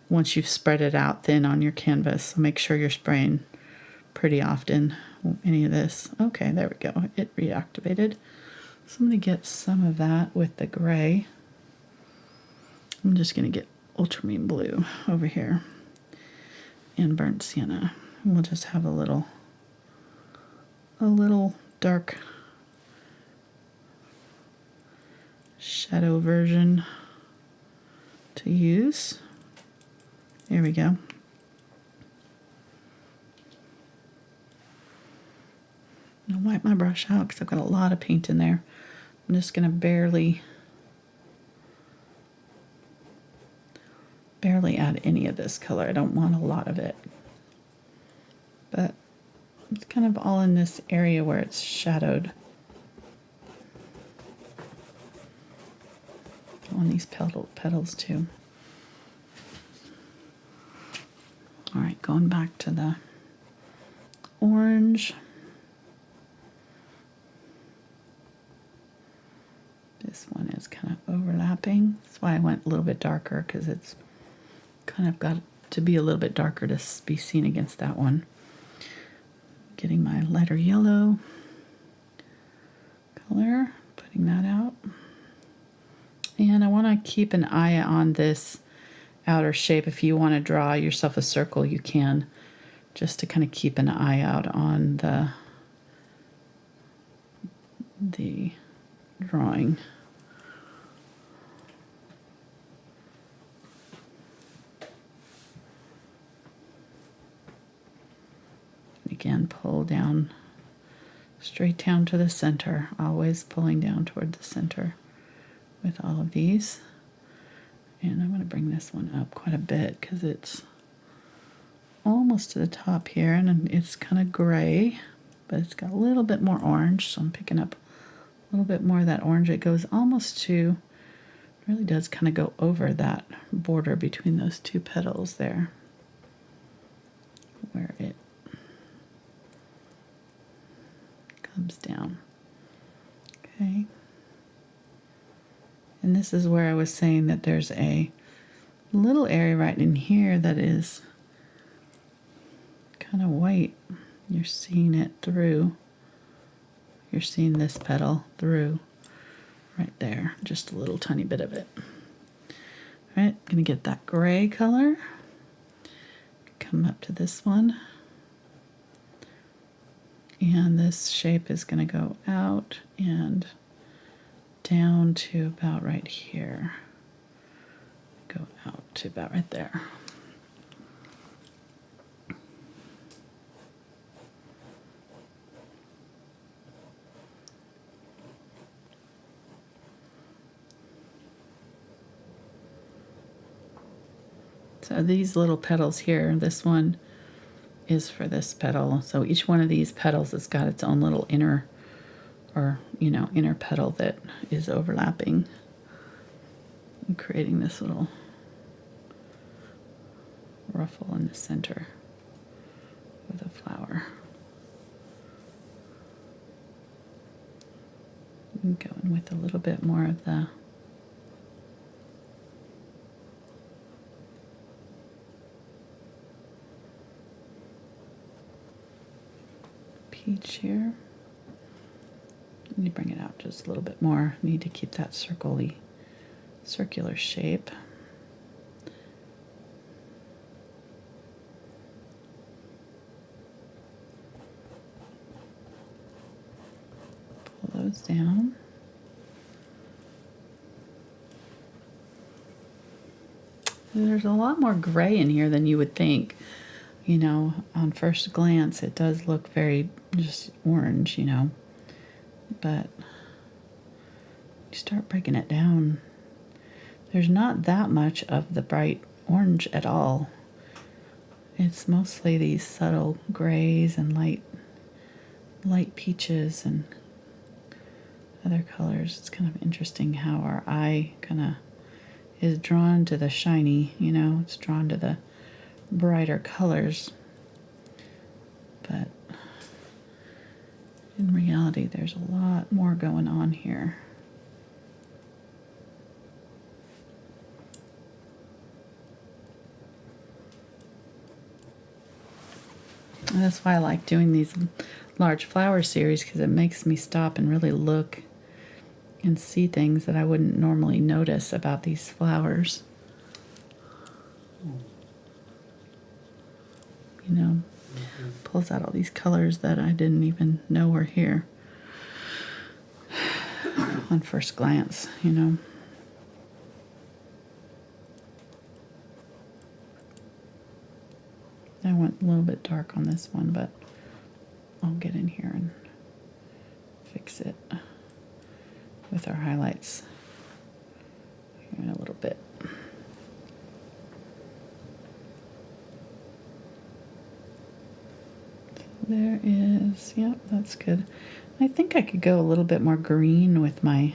once you've spread it out thin on your canvas, so make sure you're spraying pretty often. Any of this. Okay, there we go. It reactivated. So I'm going to get some of that with the gray. I'm just going to get ultramarine blue over here and burnt sienna. We'll just have a little dark shadow version to use. There we go. I'm going to wipe my brush out because I've got a lot of paint in there. I'm just going to barely add any of this color. I don't want a lot of it. But it's kind of all in this area where it's shadowed. On these petals too. All right, going back to the orange. This one is kind of overlapping. That's why I went a little bit darker, because it's kind of got to be a little bit darker to be seen against that one. Getting my lighter yellow color, putting that out. And I want to keep an eye on this outer shape. If you want to draw yourself a circle, you can, just to kind of keep an eye out on the drawing. Again, pull down, straight down to the center, always pulling down toward the center with all of these. And I'm going to bring this one up quite a bit because it's almost to the top here, and it's kind of gray, but it's got a little bit more orange, so I'm picking up a little bit more of that orange. It goes almost to, really does kind of go over that border between those two petals there, where it comes down. Okay. And And this is where I was saying that there's a little area right in here that is kind of white. You're seeing it through. You're seeing this petal through right there, just a little tiny bit of it. All right, gonna get that gray color. Come up to this one. And this shape is gonna go out and down to about right here. Go out to about right there. So these little petals here, this one is for this petal. So each one of these petals has got its own little inner, or inner petal that is overlapping and creating this little ruffle in the center of the flower. I'm going with a little bit more of the peach here. Let me bring it out just a little bit more. Need to keep that circular shape. Pull those down. There's a lot more gray in here than you would think. On first glance, it does look very just orange, but you start breaking it down. There's not that much of the bright orange at all. It's mostly these subtle grays and light peaches and other colors. It's kind of interesting how our eye kind of is drawn to the shiny, it's drawn to the brighter colors, but in reality there's a lot more going on here. And that's why I like doing these large flower series, because it makes me stop and really look and see things that I wouldn't normally notice about these flowers. Pulls out all these colors that I didn't even know were here on first glance, I went a little bit dark on this one, but I'll get in here and fix it with our highlights here in a little bit. There is, yep, that's good. I think I could go a little bit more green with my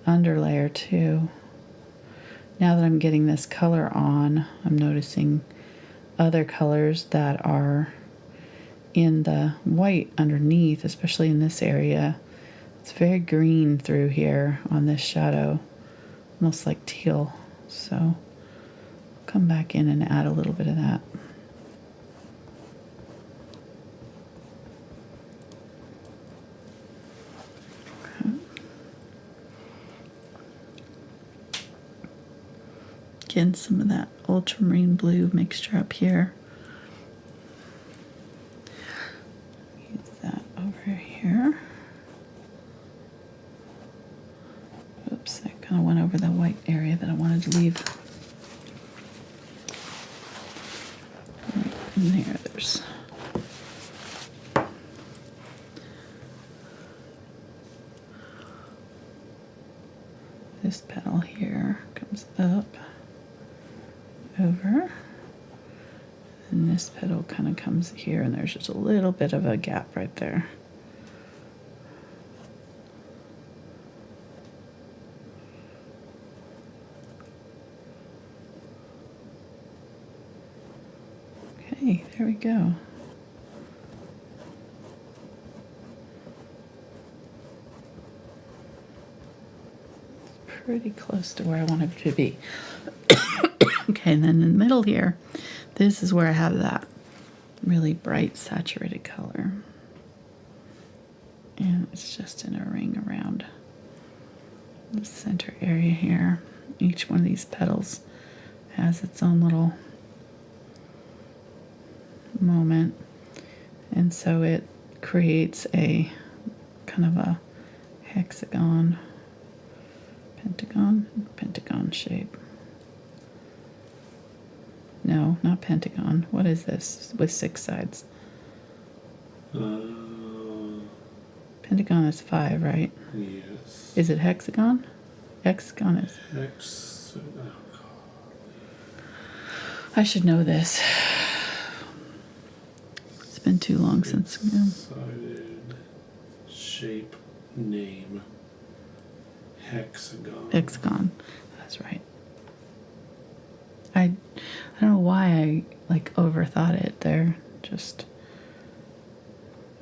underlayer too. Now that I'm getting this color on, I'm noticing other colors that are in the white underneath, especially in this area. It's very green through here on this shadow, almost like teal. So I'll come back in and add a little bit of that. Again, some of that ultramarine blue mixture up here. Use that over here. Oops, I kind of went over the white area that I wanted to leave. Right in there's this petal here, comes up over, and this petal kind of comes here, and there's just a little bit of a gap right there. Okay, there we go. pretty close to where I want it to be. Okay, and then in the middle here, this is where I have that really bright saturated color. And it's just in a ring around the center area here. Each one of these petals has its own little moment. And so it creates a kind of a hexagon, pentagon shape. No, not pentagon. What is this with 6 sides? Pentagon is 5, right? Yes. Is it hexagon? Hexagon is. I should know this. It's been too long since. Sided shape name. Hexagon. Hexagon. That's right. I don't know why I overthought it there. Just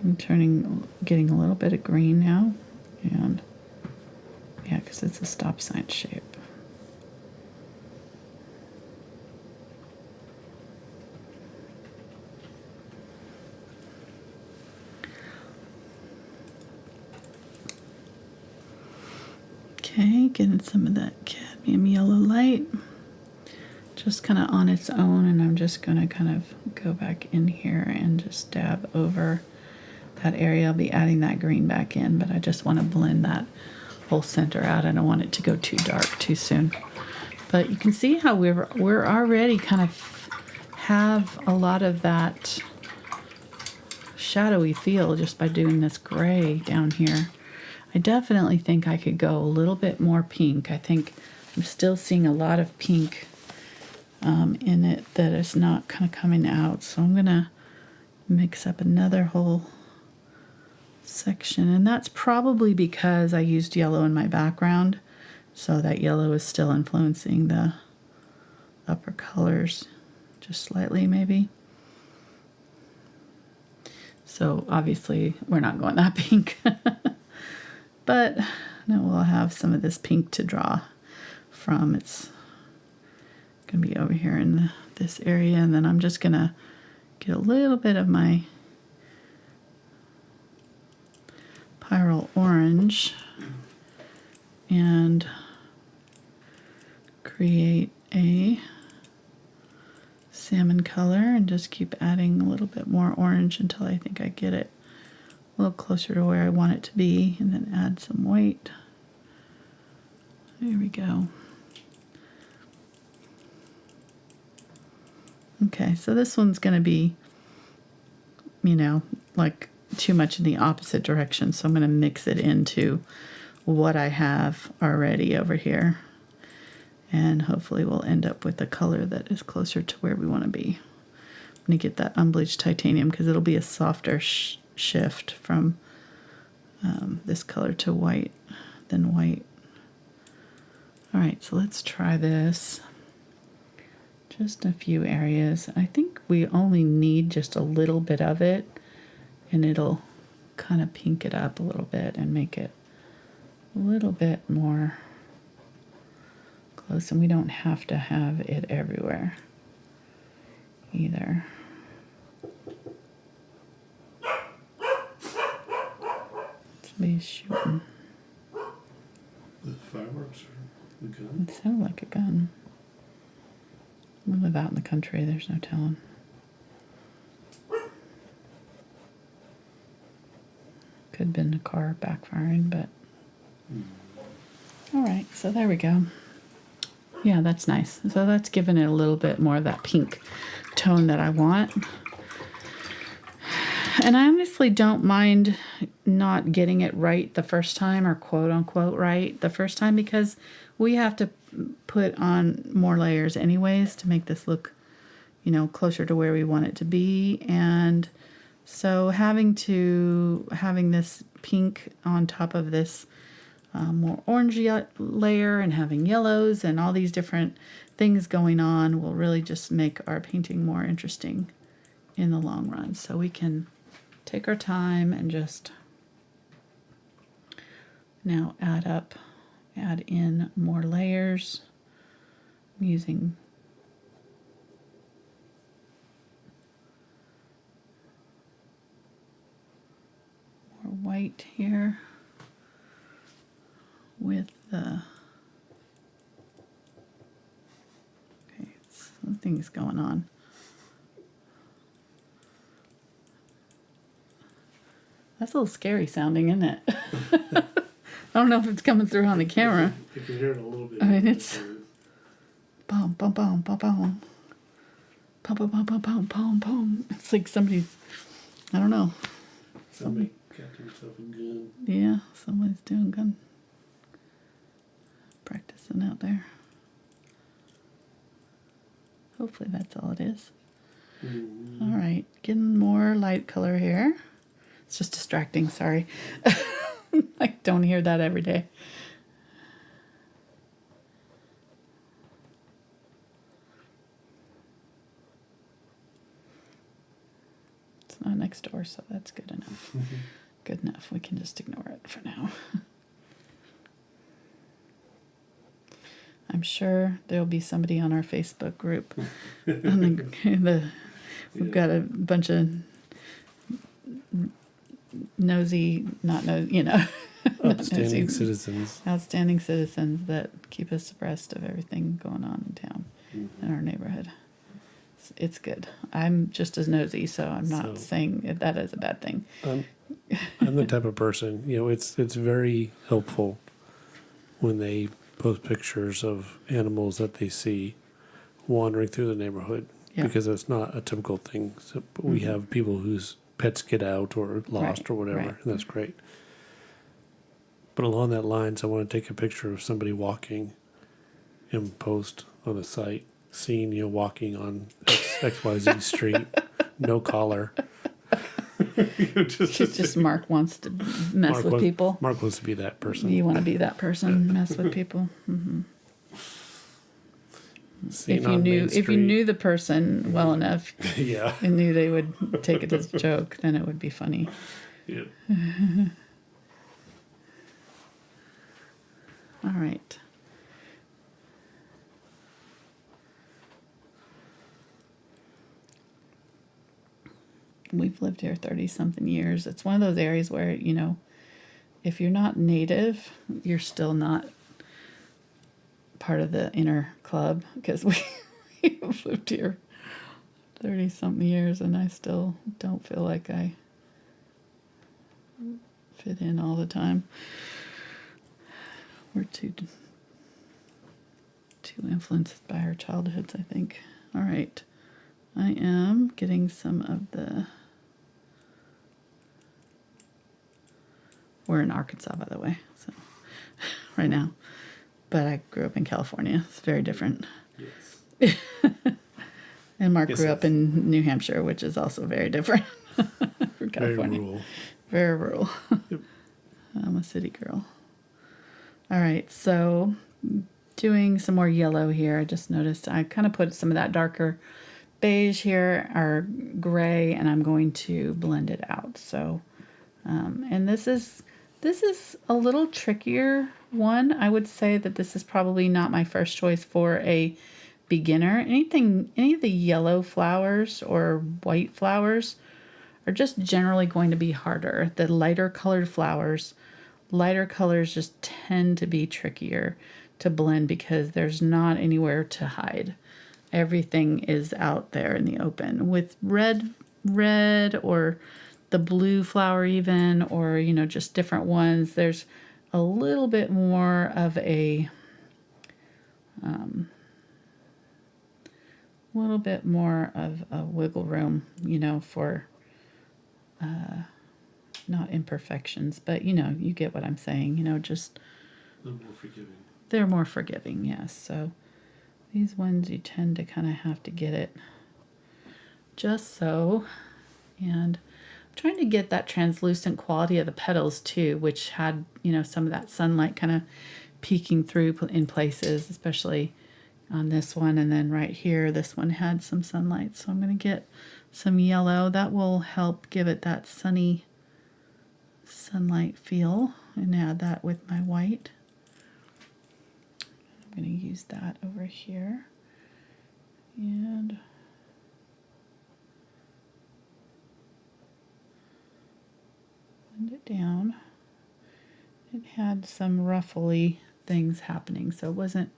I'm getting a little bit of green now, and yeah, because it's a stop sign shape. Okay, getting some of that cadmium yellow light. Just kind of on its own, and I'm just going to kind of go back in here and just dab over that area. I'll be adding that green back in, but I just want to blend that whole center out. I don't want it to go too dark too soon. But you can see how we're already kind of have a lot of that shadowy feel just by doing this gray down here. I definitely think I could go a little bit more pink. I think I'm still seeing a lot of pink in it that is not kind of coming out. So I'm going to mix up another whole section. And that's probably because I used yellow in my background. So that yellow is still influencing the upper colors just slightly maybe. So obviously we're not going that pink. But now we'll have some of this pink to draw from. It's going to be over here in this area, and then I'm just going to get a little bit of my Pyrrole orange and create a salmon color and just keep adding a little bit more orange until I think I get it a little closer to where I want it to be, and then add some white. There we go. Okay, so this one's going to be, like too much in the opposite direction, so I'm going to mix it into what I have already over here. And hopefully we'll end up with a color that is closer to where we want to be. I'm going to get that unbleached titanium because it'll be a softer shift from this color to white than white. All right, so let's try this. Just a few areas. I think we only need just a little bit of it, and it'll kind of pink it up a little bit and make it a little bit more close. And we don't have to have it everywhere either. Somebody's shooting. The fireworks or the gun? It sounded like a gun. We live out in the country, there's no telling. Could have been a car backfiring, but... All right, so there we go. Yeah, that's nice. So that's giving it a little bit more of that pink tone that I want. And I honestly don't mind not getting it right the first time, or quote unquote right the first time, because we have to put on more layers anyways to make this look, closer to where we want it to be. And so having this pink on top of this more orangey layer and having yellows and all these different things going on will really just make our painting more interesting in the long run. So we can take our time and just now add up add in more layers. I'm using more white here with the, okay, something's going on. That's a little scary sounding, isn't it? I don't know if it's coming through on the camera. You can hear it a little bit. I mean, it's boom, boom, boom, boom, boom. Boom, boom, boom, boom, boom, boom, boom. It's like somebody's, I don't know. Somebody got himself a gun. Yeah, somebody's doing gun practicing out there. Hopefully that's all it is. Mm-hmm. All right, getting more light color here. It's just distracting, sorry. I don't hear that every day. It's not next door, so that's good enough. Mm-hmm. Good enough. We can just ignore it for now. I'm sure there'll be somebody on our Facebook group. We've got a bunch of nosy, not nosy, you know, Outstanding citizens. Outstanding citizens that keep us abreast of everything going on in town, in our neighborhood. It's good. I'm just as nosy, so I'm not saying that is a bad thing. I'm the type of person, you know, it's very helpful when they post pictures of animals that they see wandering through the neighborhood, because it's not a typical thing. So we have people whose pets get out or lost or whatever, and that's great. But along that lines, I want to take a picture of somebody walking and post on a site, seeing you walking on XYZ street, no collar. just Mark wants to mess with people. Mark wants to be that person. You want to be that person, mess with people. Mm-hmm. If you knew the person well enough, and knew they would take it as a joke, then it would be funny. Yeah. All right. We've lived here 30-something years. It's one of those areas where, you know, if you're not native, you're still not part of the inner club, because we've lived here 30-something years, and I still don't feel like I fit in all the time. We're too influenced by our childhoods, I think. All right. I am getting some of the... We're in Arkansas, by the way, so right now. But I grew up in California. It's very different. Yes. And Mark grew up in New Hampshire, which is also very different from California. Very rural. Very rural. Yep. I'm a city girl. All right, so doing some more yellow here. I just noticed I kind of put some of that darker beige here, or gray, and I'm going to blend it out. So, and this is a little trickier one. I would say that this is probably not my first choice for a beginner. Any of the yellow flowers or white flowers are just generally going to be harder. The lighter colored flowers, lighter colors just tend to be trickier to blend because there's not anywhere to hide. Everything is out there in the open. With red or the blue flower even, or, you know, just different ones, there's a little bit more of a wiggle room, you know, for not imperfections, but, you know, you get what I'm saying, you know, just A little more forgiving. They're more forgiving, yes. So these ones you tend to kind of have to get it just so. And I'm trying to get that translucent quality of the petals too, which had, you know, some of that sunlight kind of peeking through in places, especially on this one. And then right here, this one had some sunlight. So I'm going to get some yellow. That will help give it that sunny sunlight feel, and add that with my white. I'm going to use that over here and blend it down. It had some ruffly things happening, so it wasn't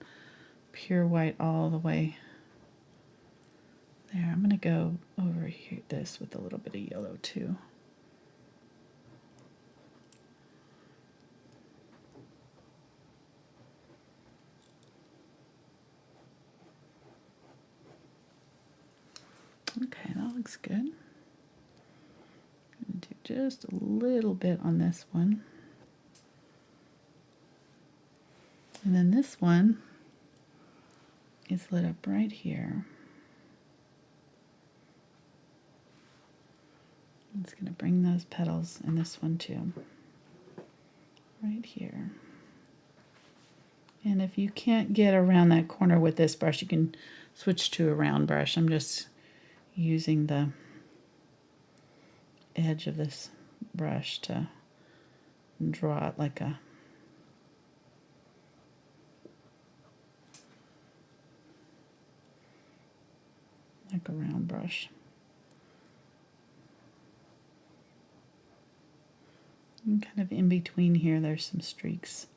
pure white all the way there. I'm going to go over here this with a little bit of yellow too. Okay, that looks good. I'm going to do just a little bit on this one. And then this one is lit up right here. It's going to bring those petals in this one too. Right here. And if you can't get around that corner with this brush, you can switch to a round brush. I'm just using the edge of this brush to draw it like a round brush. And kind of in between here, there's some streaks.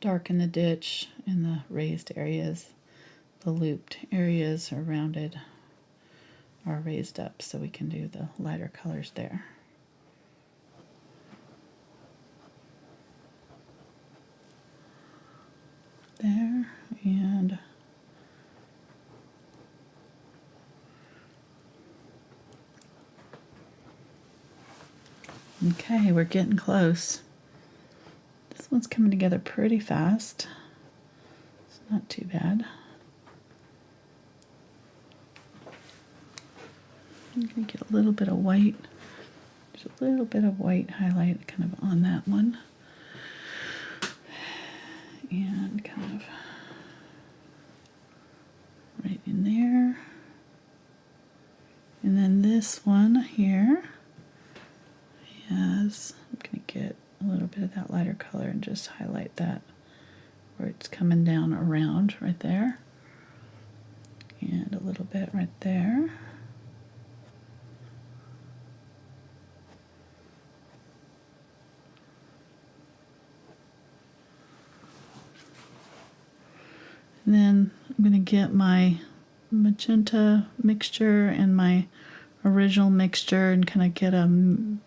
Dark in the ditch and the raised areas. The looped areas are rounded, are raised up, so we can do the lighter colors there. There, and okay, we're getting close. This one's coming together pretty fast. It's not too bad. I'm going to get a little bit of white. There's a little bit of white highlight kind of on that one. And kind of right in there. And then this one here has, I'm going to get a little bit of that lighter color and just highlight that where it's coming down around right there. And a little bit right there. And then I'm going to get my magenta mixture and my original mixture and kind of get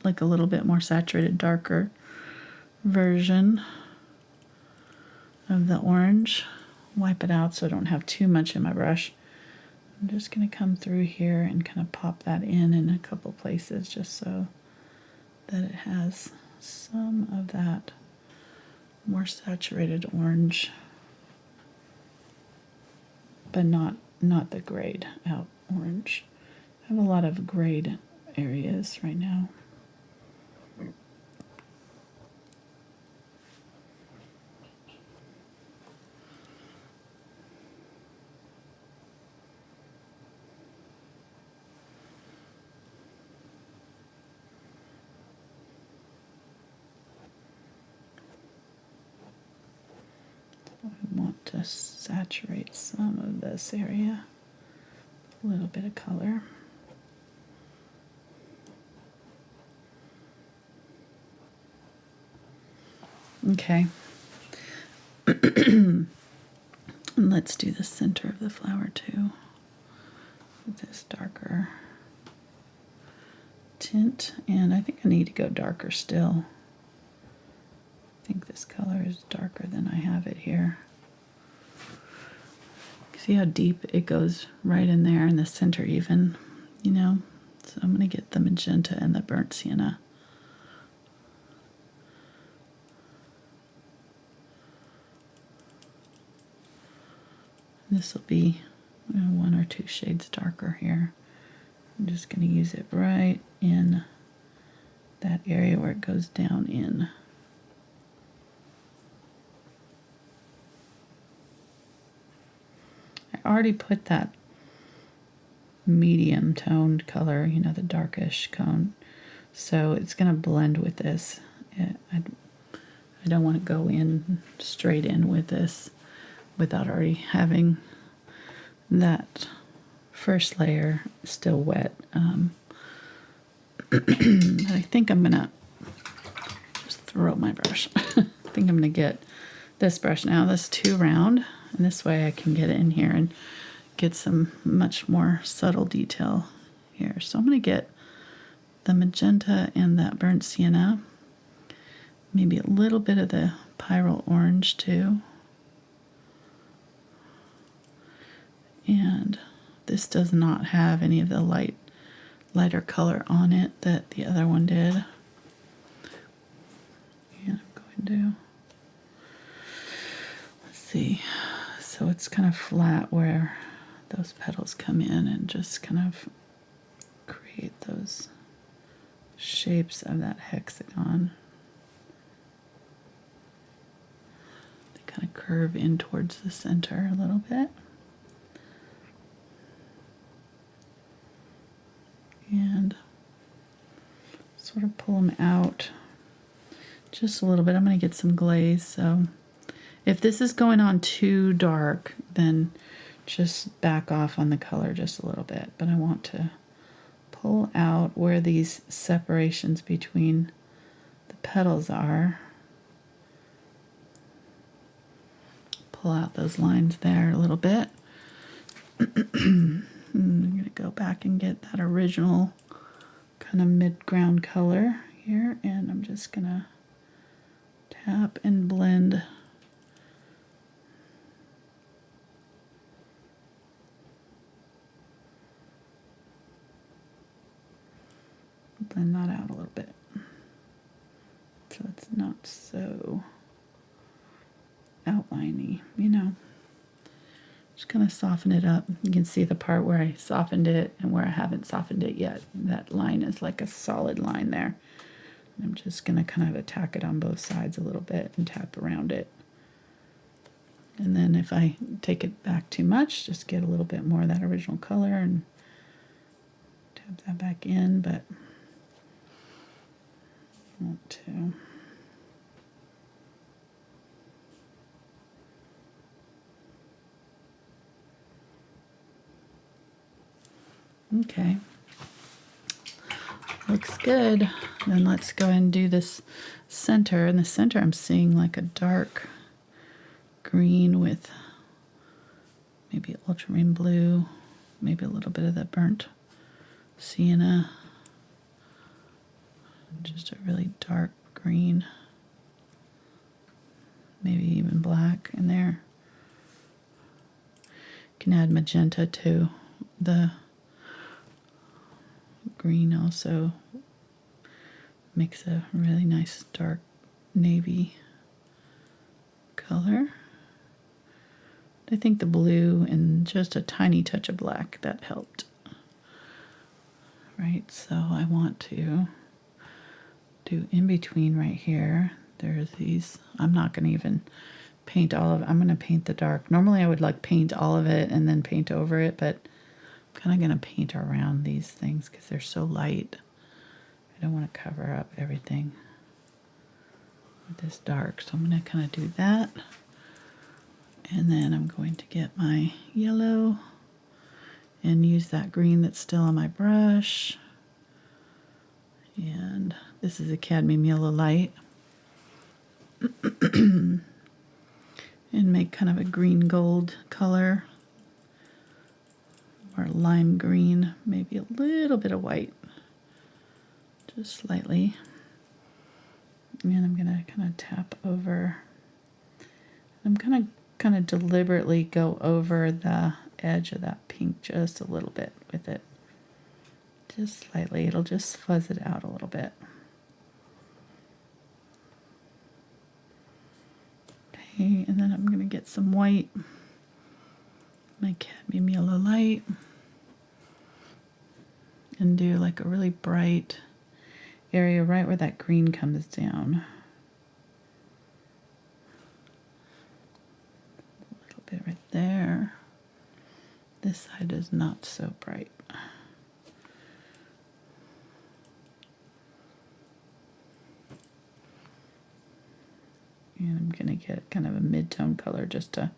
like a little bit more saturated, darker version of the orange. Wipe it out so I don't have too much in my brush. I'm just going to come through here and kind of pop that in a couple places just so that it has some of that more saturated orange, but not the grayed out orange. I have a lot of grayed areas right now. I want to saturate some of this area, a little bit of color. Okay. And let's do the center of the flower too with this darker tint. And I think I need to go darker still. I think this color is darker than I have it here. See how deep it goes right in there in the center even, you know? So I'm going to get the magenta and the burnt sienna. This will be one or two shades darker here. I'm just going to use it right in that area where it goes down in. I already put that medium toned color, you know, the darkish cone. So it's going to blend with this. I I don't want to go in straight in with this without already having that first layer still wet. I think I'm gonna just throw my brush. I think I'm gonna get this brush now. This is too round, and this way I can get it in here and get some much more subtle detail here. So I'm gonna get the magenta and that burnt sienna, maybe a little bit of the Pyrrole orange too. And this does not have any of the lighter color on it that the other one did. And I'm going to, let's see, so it's kind of flat where those petals come in and just kind of create those shapes of that hexagon. They kind of curve in towards the center a little bit. And sort of pull them out just a little bit. I'm going to get some glaze. So if this is going on too dark, then just back off on the color just a little bit. But I want to pull out where these separations between the petals are. Pull out those lines there a little bit. I'm going to go back and get that original kind of mid-ground color here, and I'm just going to tap and blend that out a little bit so it's not so outliney, you know. Just kind of soften it up. You can see the part where I softened it and where I haven't softened it yet. That line is like a solid line there. I'm just going to kind of attack it on both sides a little bit and tap around it. And then if I take it back too much, just get a little bit more of that original color and tap that back in, but I want to. Okay, looks good. Then let's go ahead and do this center. In the center, I'm seeing like a dark green with maybe ultramarine blue, maybe a little bit of that burnt sienna, just a really dark green, maybe even black in there. You can add magenta to the green also. Makes a really nice dark navy color. I think the blue and just a tiny touch of black, that helped. Right, so I want to do in between right here. There's these, I'm not going to even paint all of it. I'm going to paint the dark. Normally I would like paint all of it and then paint over it, but I'm kind of going to paint around these things because they're so light. I don't want to cover up everything with this dark, so I'm going to kind of do that. And then I'm going to get my yellow and use that green that's still on my brush. And this is a cadmium yellow light. And make kind of a green gold color. Or lime green, maybe a little bit of white. Just slightly. And I'm going to kind of tap over. I'm going to kind of deliberately go over the edge of that pink just a little bit with it. Just slightly. It'll just fuzz it out a little bit. Okay, and then I'm going to get some white. My cadmium yellow light. And do like a really bright area right where that green comes down. A little bit right there. This side is not so bright. And I'm going to get kind of a mid-tone color just to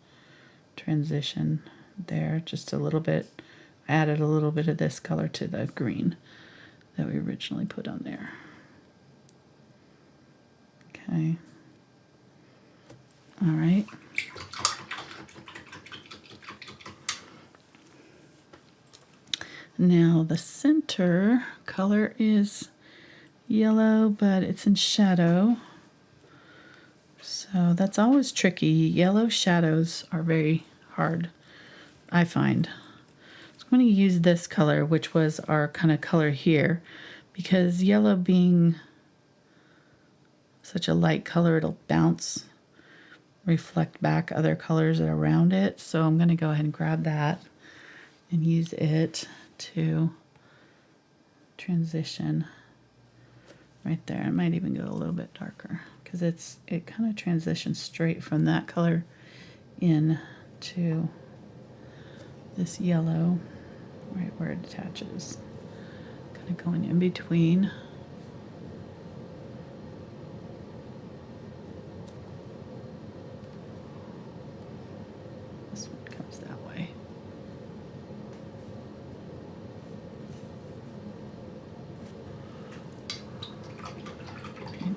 transition there just a little bit. I added a little bit of this color to the green that we originally put on there. Okay. All right. Now the center color is yellow, but it's in shadow. So that's always tricky. Yellow shadows are very hard, I find. So I'm going to use this color, which was our kind of color here, because yellow being such a light color, it'll bounce, reflect back other colors that are around it. So I'm going to go ahead and grab that and use it to transition right there. I might even go a little bit darker because it kind of transitions straight from that color into this yellow right where it attaches, kind of going in between. This one comes that way.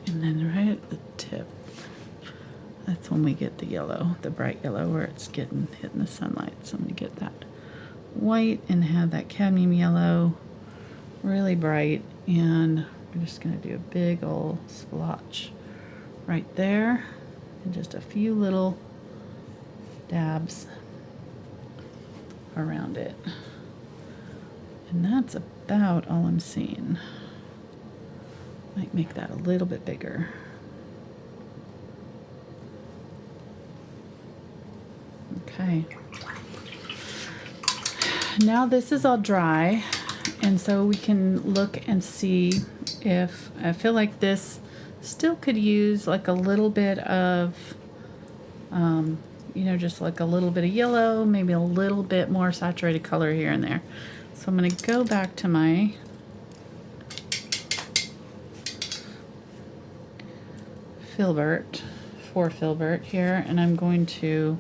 And then right at the tip, that's when we get the yellow, the bright yellow, where it's hitting the sunlight. So I'm going to get that white and have that cadmium yellow really bright. And we're just going to do a big old splotch right there. And just a few little dabs around it. And that's about all I'm seeing. Might make that a little bit bigger. Okay. Now this is all dry, and so we can look and see if I feel like this still could use like a little bit of, you know, just like a little bit of yellow, maybe a little bit more saturated color here and there. So I'm going to go back to my Filbert, Filbert here, and I'm going to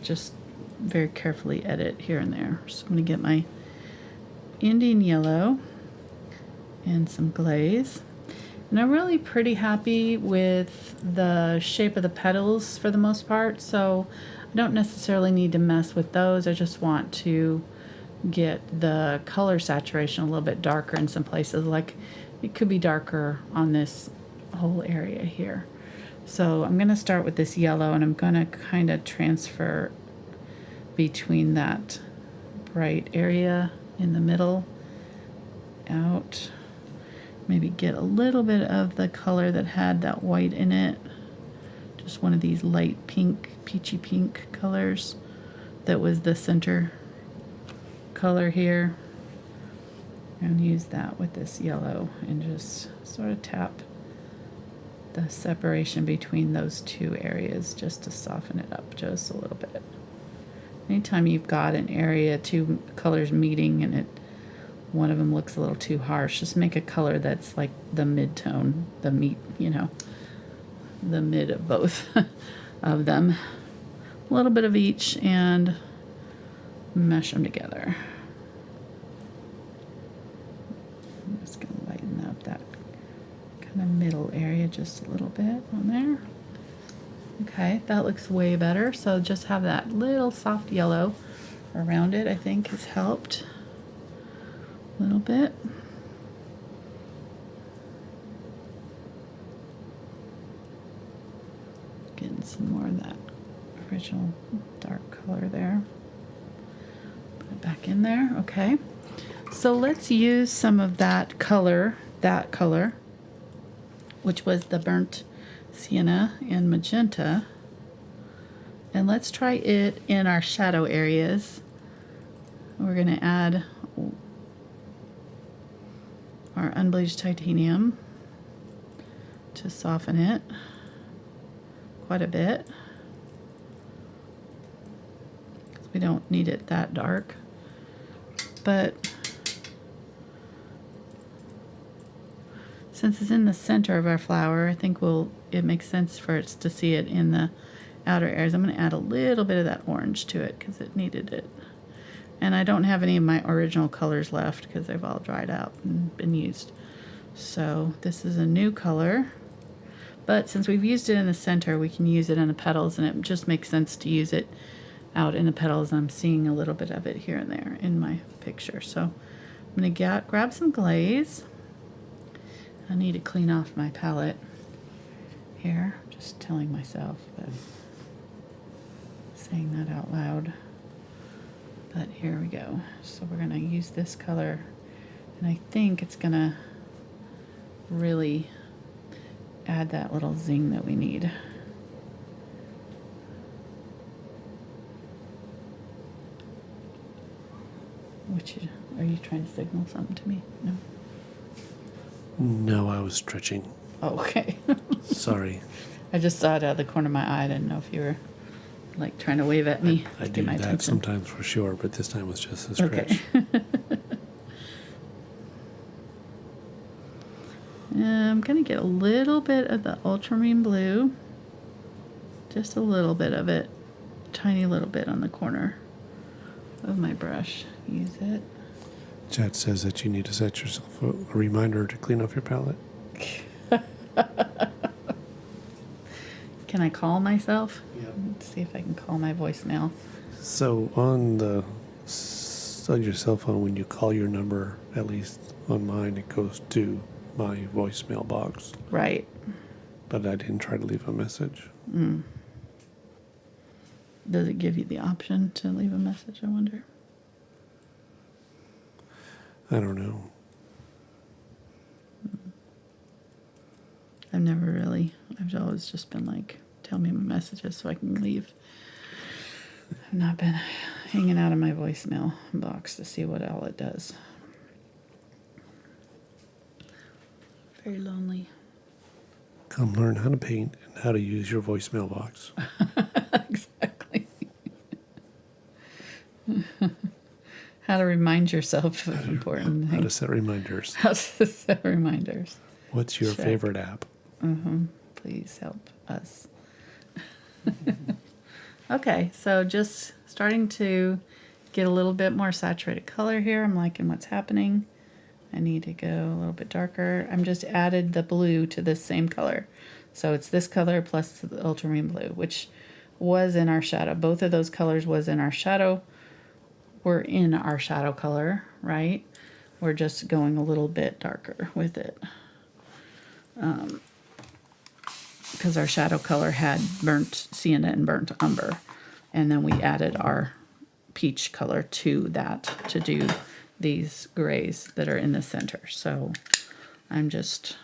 just very carefully edit here and there. So I'm going to get my Indian yellow and some glaze. And I'm really pretty happy with the shape of the petals for the most part, so I don't necessarily need to mess with those. I just want to get the color saturation a little bit darker in some places. Like it could be darker on this whole area here. So I'm going to start with this yellow, and I'm going to kind of transfer between that bright area in the middle out. Maybe get a little bit of the color that had that white in it. Just one of these light pink, peachy pink colors that was the center color here. And use that with this yellow and just sort of tap the separation between those two areas just to soften it up just a little bit. Anytime you've got an area, two colors meeting, and one of them looks a little too harsh, just make a color that's like the mid-tone, the meat, you know, the mid of both of them. A little bit of each and mesh them together. I'm just going to lighten up that kind of middle area just a little bit on there. Okay, that looks way better. So just have that little soft yellow around it, I think has helped a little bit. Getting some more of that original dark color there. Put it back in there. Okay, so let's use some of that color, which was the burnt sienna and magenta, and let's try it in our shadow areas. We're going to add our unbleached titanium to soften it quite a bit. We don't need it that dark, but since it's in the center of our flower, I think it makes sense for us to see it in the outer areas. I'm going to add a little bit of that orange to it because it needed it. And I don't have any of my original colors left because they've all dried out and been used. So this is a new color. But since we've used it in the center, we can use it in the petals, and it just makes sense to use it out in the petals. I'm seeing a little bit of it here and there in my picture. So I'm going to grab some glaze. I need to clean off my palette here. Just telling myself, but saying that out loud. But here we go. So we're going to use this color, and I think it's going to really add that little zing that we need. Are you trying to signal something to me? No? No, I was stretching. Oh, okay. Sorry. I just saw it out of the corner of my eye. I didn't know if you were like trying to wave at me. I do that sometimes for sure, but this time was just a stretch. Okay. I'm going to get a little bit of the Ultramarine Blue. Just a little bit of it. Tiny little bit on the corner of my brush. Use it. Chat says that you need to set yourself a reminder to clean off your palette. Can I call myself? Yeah. Let's see if I can call my voicemail. So on your cell phone, when you call your number, at least on mine, it goes to my voicemail box. Right. But I didn't try to leave a message. Mm. Does it give you the option to leave a message, I wonder? I don't know. I've always just been like, tell me my messages so I can leave. I've not been hanging out in my voicemail box to see what all it does. Very lonely. Come learn how to paint and how to use your voicemail box. Exactly. How to remind yourself of important things. How to set reminders. How to set reminders. What's your favorite app? Please help us. Okay, so just starting to get a little bit more saturated color here. I'm liking what's happening. I need to go a little bit darker. I'm just added the blue to this same color. So it's this color plus the Ultramarine Blue, which was in our shadow. Both of those colors was in our shadow. We're in our shadow color, right? We're just going a little bit darker with it. Because our shadow color had burnt sienna and burnt umber. And then we added our peach color to that to do these grays that are in the center. So I'm just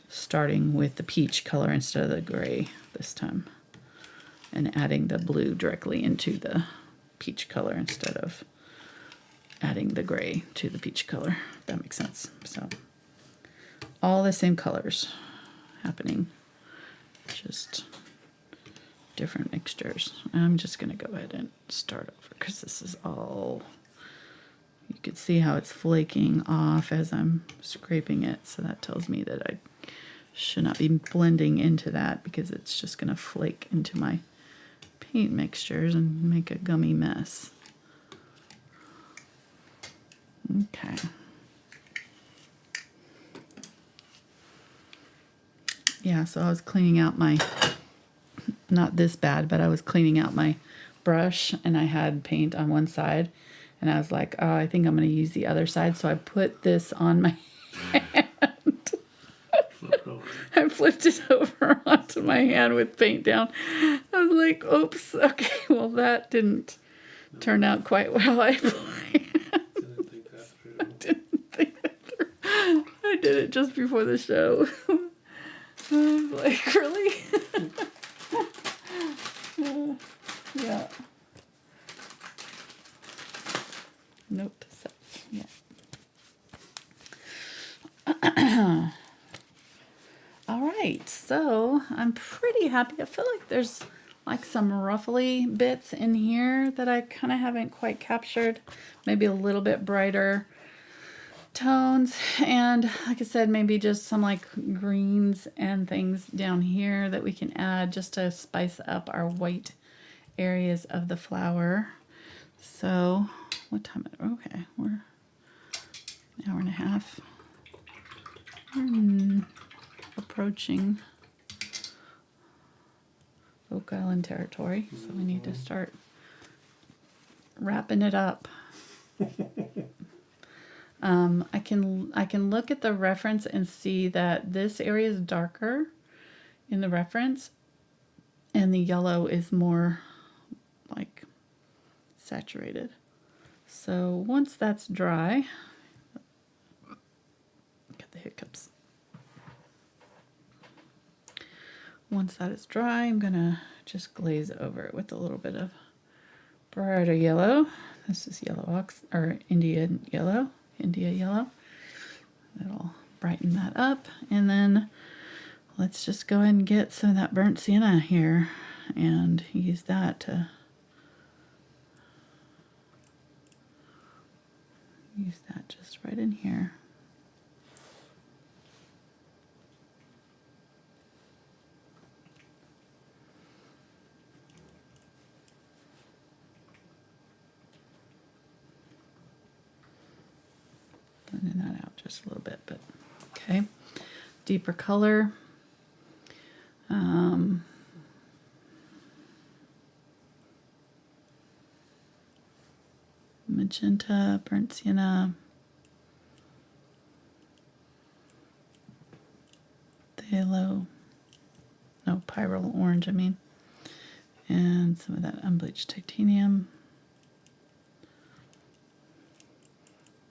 starting with the peach color instead of the gray this time. And adding the blue directly into the peach color instead of adding the gray to the peach color. If that makes sense. So all the same colors happening. Just different mixtures. I'm just going to go ahead and start over because this is all, you can see how it's flaking off as I'm scraping it. So that tells me that I should not be blending into that because it's just going to flake into my paint mixtures and make a gummy mess. Okay. Yeah, so I was cleaning out my, not this bad, but I was cleaning out my brush and I had paint on one side and I was like, oh, I think I'm going to use the other side. So I put this on my hand. I flipped it over onto my hand with paint down. I was like, oops, okay, well that didn't turn out quite well. I didn't think that through. I did it just before the show. I was like, really? Yeah. Note to self. Yeah. All right, so I'm pretty happy. I feel like there's like some ruffly bits in here that I kind of haven't quite captured. Maybe a little bit brighter. tones, and like I said, maybe just some like greens and things down here that we can add just to spice up our white areas of the flower. So what time? Okay, we're an hour and a half. We're approaching Oak Island territory, so we need to start wrapping it up. I can look at the reference and see that this area is darker in the reference, and the yellow is more like saturated. So once that's dry, get the hiccups. Once that is dry, I'm gonna just glaze over it with a little bit of brighter yellow. This is yellow or India yellow. It'll brighten that up, and then let's just go ahead and get some of that burnt sienna here and use that to just right in here. Blending that out just a little bit, but okay. Deeper color. Magenta, burnt sienna, phthalo, no, Pyrrole orange, I mean, and some of that unbleached titanium.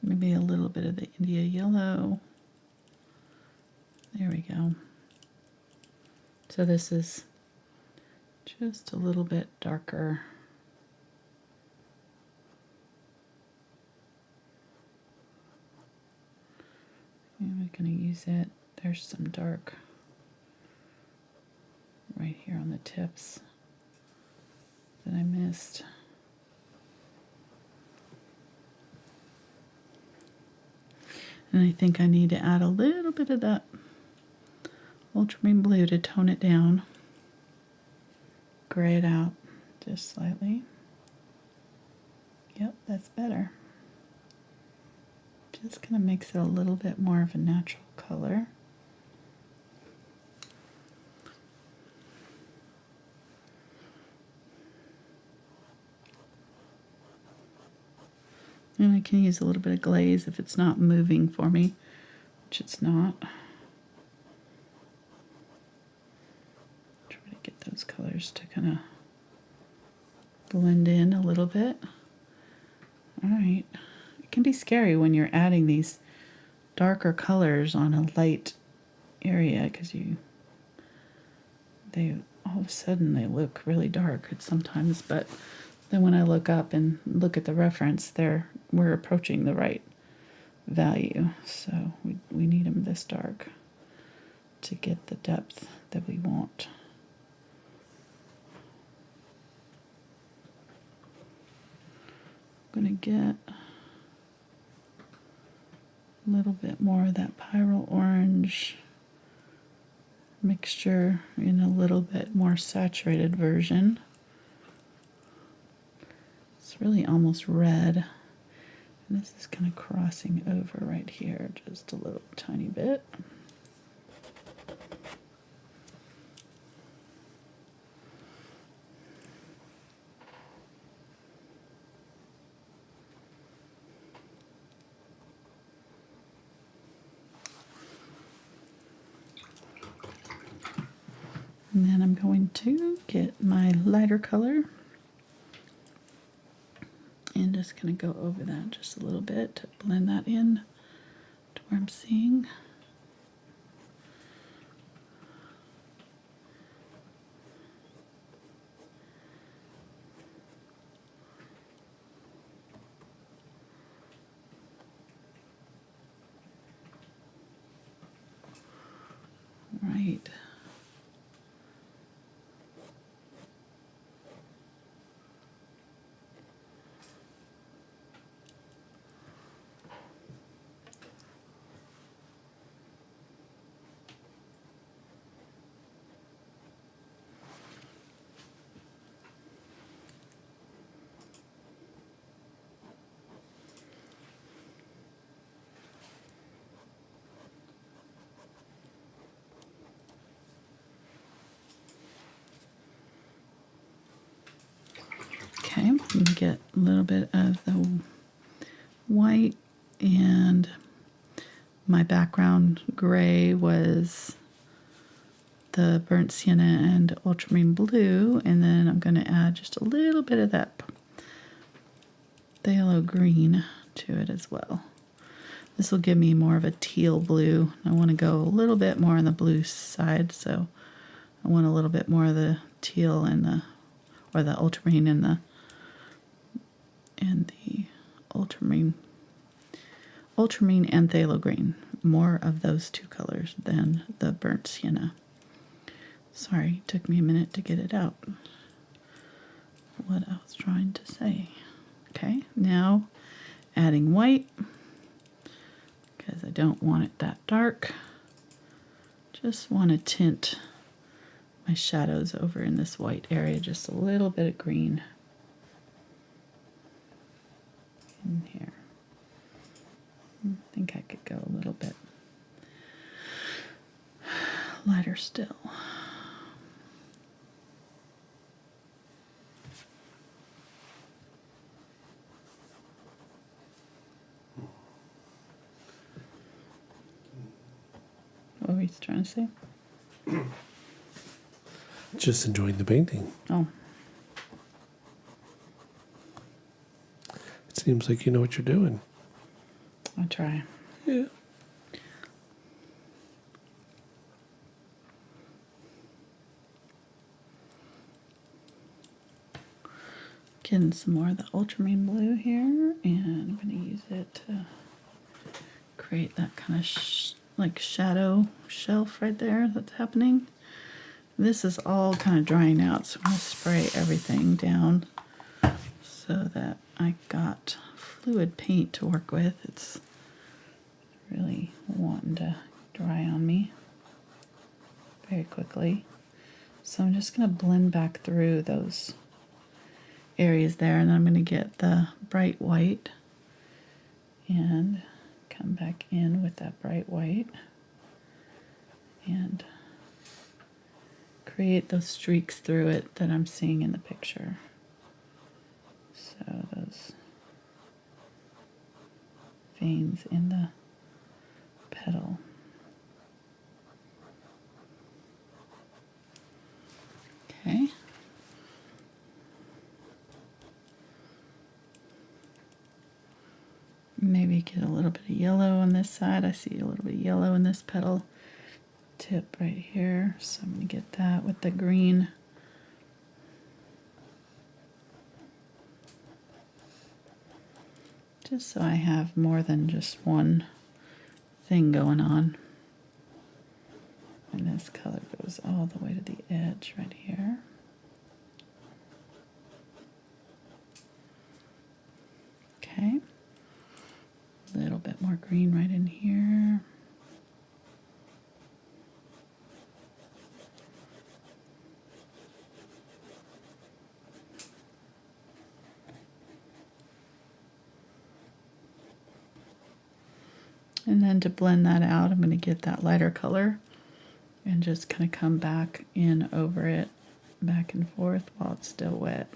Maybe a little bit of the India yellow. There we go. So this is just a little bit darker. And we're going to use it. There's some dark right here on the tips that I missed. And I think I need to add a little bit of that Ultramarine Blue to tone it down. Gray it out just slightly. Yep, that's better. Just kind of makes it a little bit more of a natural color. And I can use a little bit of glaze if it's not moving for me, which it's not. Try to get those colors to kind of blend in a little bit. All right. It can be scary when you're adding these darker colors on a light area because they all of a sudden they look really dark sometimes, but then when I look up and look at the reference, we're approaching the right value. So we need them this dark to get the depth that we want. I'm going to get a little bit more of that Pyrrole orange mixture in a little bit more saturated version. It's really almost red. And this is kind of crossing over right here just a little tiny bit. And then I'm going to get my lighter color and just going to go over that just a little bit to blend that in to where I'm seeing. Right. And get a little bit of the white, and my background gray was the burnt sienna and ultramarine blue, and then I'm going to add just a little bit of that phthalo green to it as well. This will give me more of a teal blue. I want to go a little bit more on the blue side, so I want a little bit more of the teal and the, or the ultramarine and the ultramarine and phthalo green. More of those two colors than the burnt sienna. Sorry, it took me a minute to get it out. What I was trying to say. Okay, now adding white, because I don't want it that dark. Just want to tint my shadows over in this white area, just a little bit of green in here. I think I could go a little bit lighter still. What were you trying to say? Just enjoying the painting. Oh. It seems like you know what you're doing. I'll try. Yeah. Getting some more of the ultramarine blue here, and I'm going to use it to create that kind of like shadow shelf right there that's happening. This is all kind of drying out, so I'm going to spray everything down so that I got fluid paint to work with. It's really wanting to dry on me very quickly. So I'm just going to blend back through those areas there, and then I'm going to get the bright white and come back in with that bright white and create those streaks through it that I'm seeing in the picture. So those veins in the petal. Okay. Maybe get a little bit of yellow on this side. I see a little bit of yellow in this petal tip right here. So I'm going to get that with the green. Just so I have more than just one thing going on. And this color goes all the way to the edge right here. Okay. A little bit more green right in here. And then to blend that out, I'm going to get that lighter color and just kind of come back in over it, back and forth while it's still wet.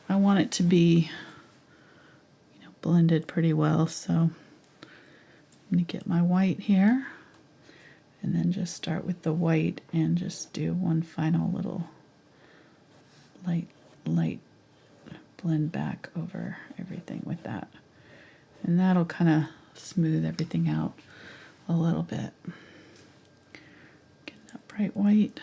I want it to be blended pretty well, so I'm going to get my white here and then just start with the white and just do one final little light blend back over everything with that, and that'll kind of smooth everything out a little bit. Get that bright white.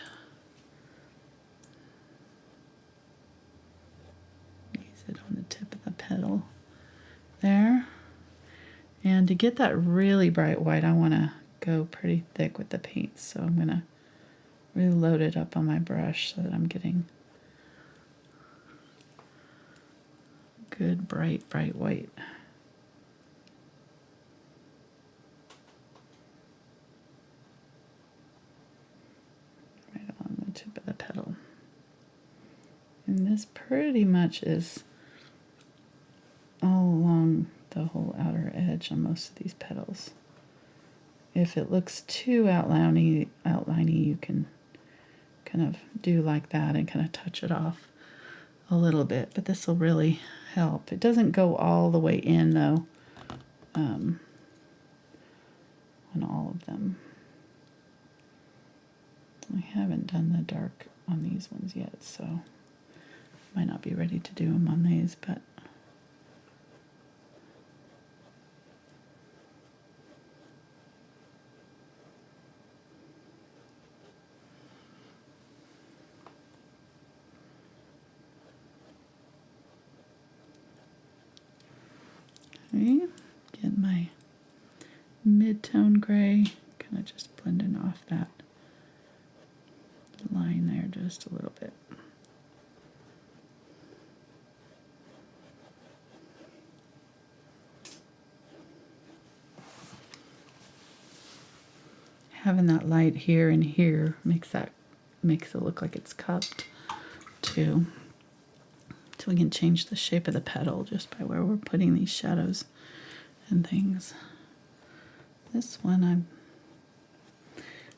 Use it on the tip of the petal there. And to get that really bright white, I want to go pretty thick with the paint, so I'm going to really load it up on my brush so that I'm getting good bright white. Right on the tip of the petal. And this pretty much is all along the whole outer edge on most of these petals. If it looks too outliney, you can kind of do like that and kind of touch it off a little bit, but this will really help. It doesn't go all the way in though, on all of them. I haven't done the dark on these ones yet, so might not be ready to do them on these, but okay, get my mid-tone gray, kind of just blending off that line there just a little bit. Having that light here and here makes it look like it's cupped too. So we can change the shape of the petal just by where we're putting these shadows and things. This one I'm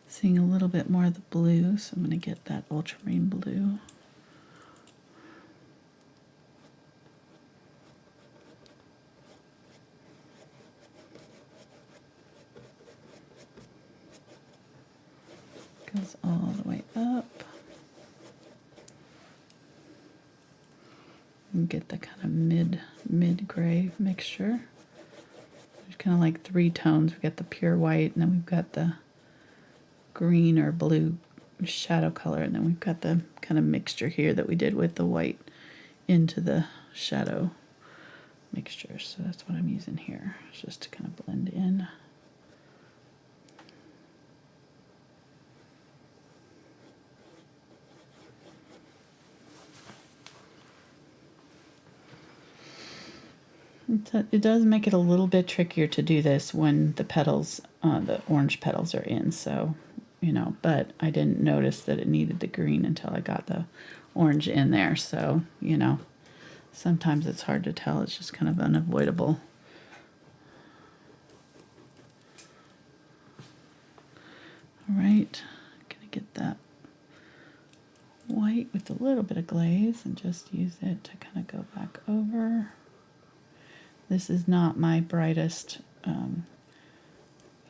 seeing a little bit more of the blue, so I'm going to get that ultramarine blue. Goes all the way up. And get the kind of mid gray mixture. There's kind of like three tones. We've got the pure white, and then we've got the green or blue shadow color, and then we've got the kind of mixture here that we did with the white into the shadow mixture. So that's what I'm using here. It's just to kind of blend in. It does make it a little bit trickier to do this when the petals, the orange petals are in, so, you know, but I didn't notice that it needed the green until I got the orange in there, so, you know, sometimes it's hard to tell. It's just kind of unavoidable. All right, I'm gonna get that white with a little bit of glaze and just use it to kind of go back over. This is not my brightest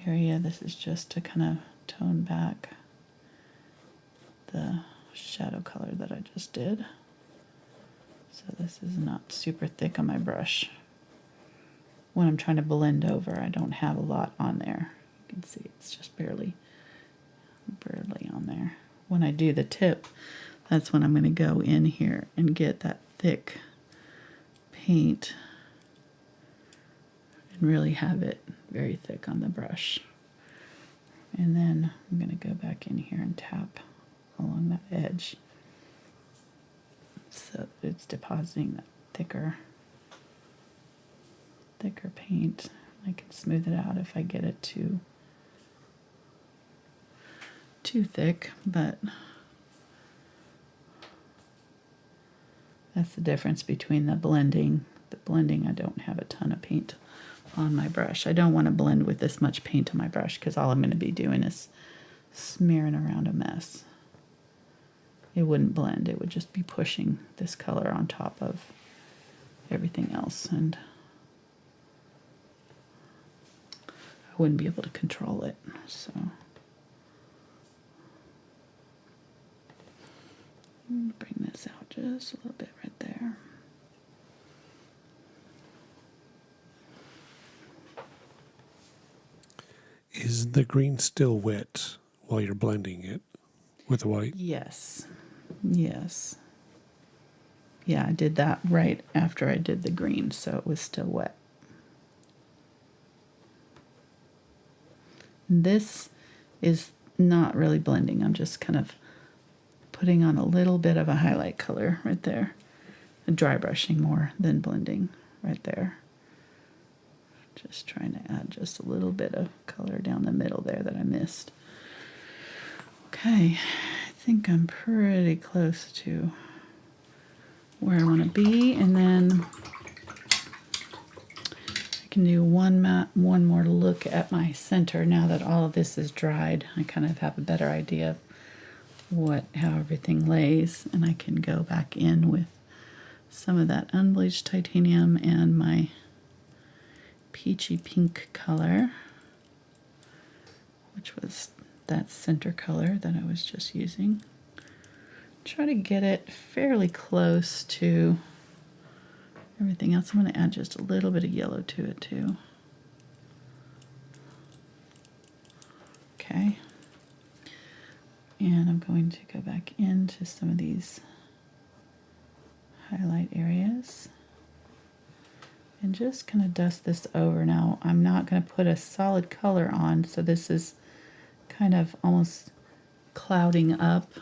area. This is just to kind of tone back the shadow color that I just did. So this is not super thick on my brush. When I'm trying to blend over, I don't have a lot on there. You can see it's just barely on there. When I do the tip, that's when I'm going to go in here and get that thick paint and really have it very thick on the brush. And then I'm going to go back in here and tap along that edge so it's depositing that thicker paint. I can smooth it out if I get it too thick, but that's the difference between the blending. The blending, I don't have a ton of paint on my brush. I don't want to blend with this much paint on my brush because all I'm going to be doing is smearing around a mess. It wouldn't blend. It would just be pushing this color on top of everything else, and I wouldn't be able to control it. So bring this out just a little bit right there. Is the green still wet while you're blending it with the white? Yes. Yes. Yeah, I did that right after I did the green, so it was still wet. This is not really blending. I'm just kind of putting on a little bit of a highlight color right there. And dry brushing more than blending right there. Just trying to add just a little bit of color down the middle there that I missed. Okay, I think I'm pretty close to where I want to be, and then I can do one more look at my center now that all of this is dried. I kind of have a better idea of how everything lays, and I can go back in with some of that unbleached titanium and my peachy pink color, which was that center color that I was just using. Try to get it fairly close to everything else. I'm going to add just a little bit of yellow to it too. Okay. And I'm going to go back into some of these highlight areas and just kind of dust this over. Now, I'm not going to put a solid color on, so this is kind of almost clouding up,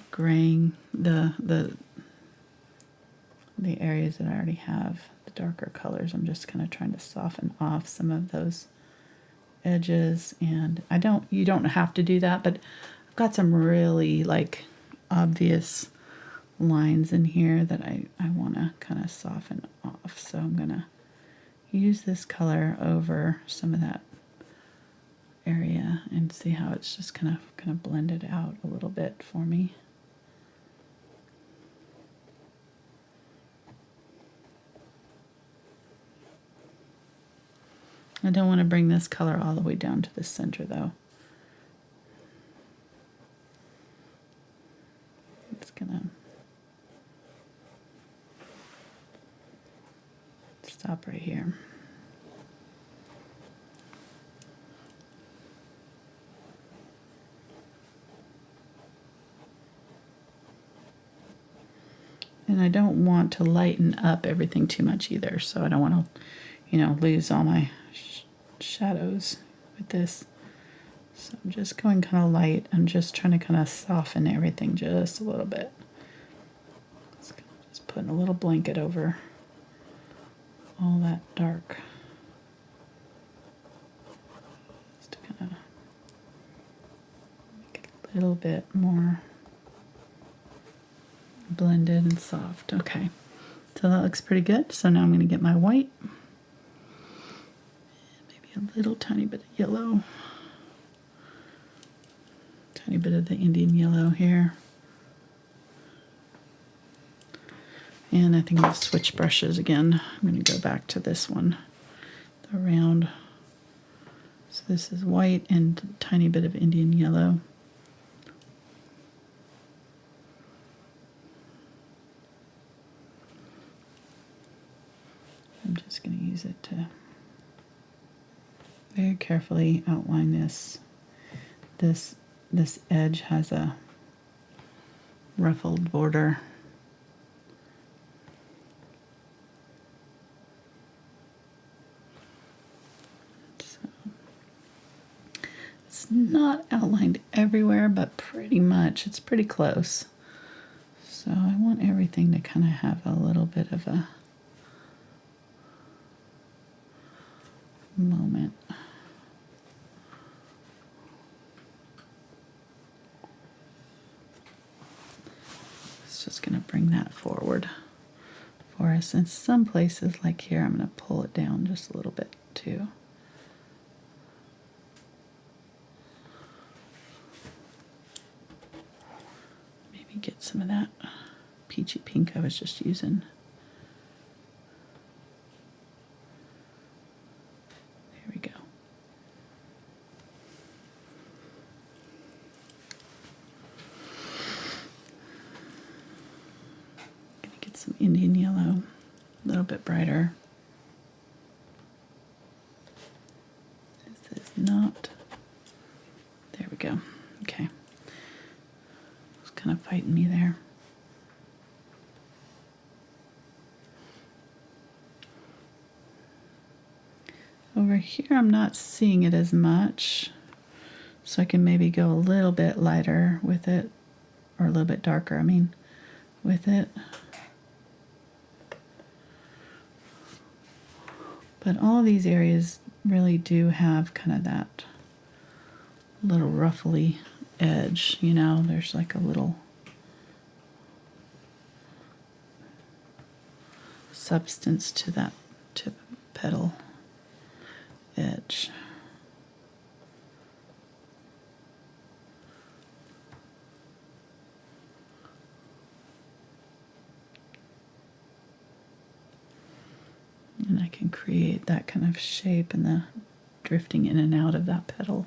graying the areas that I already have the darker colors. I'm just kind of trying to soften off some of those edges, and you don't have to do that, but I've got some really like obvious lines in here that I want to kind of soften off. So I'm gonna use this color over some of that area and see how it's just kind of blended out a little bit for me. I don't want to bring this color all the way down to the center though. It's gonna stop right here. And I don't want to lighten up everything too much either, so I don't want to, lose all my shadows with this. So I'm just going kind of light. I'm just trying to kind of soften everything just a little bit. Just putting a little blanket over all that dark. Just to kind of make it a little bit more blended and soft. Okay, so that looks pretty good. So now I'm going to get my white, and maybe a little tiny bit of yellow, tiny bit of the Indian yellow here, and I think I'm going to switch brushes again. I'm going to go back to this one, the round. So this is white and a tiny bit of Indian yellow. I'm just going to use it to very carefully outline this. This edge has a ruffled border. So it's not outlined everywhere, but pretty much it's pretty close. So I want everything to kind of have a little bit of a moment. It's just going to bring that forward for us. In some places like here, I'm going to pull it down just a little bit too. Maybe get some of that peachy pink I was just using. Some Indian yellow, a little bit brighter. This is not, there we go. Okay, it's kind of fighting me there. Over here I'm not seeing it as much, so I can maybe go a little bit lighter with it, or a little bit darker, I mean, with it. But all of these areas really do have kind of that little ruffly edge, there's like a little substance to that tip petal edge. And I can create that kind of shape and the drifting in and out of that petal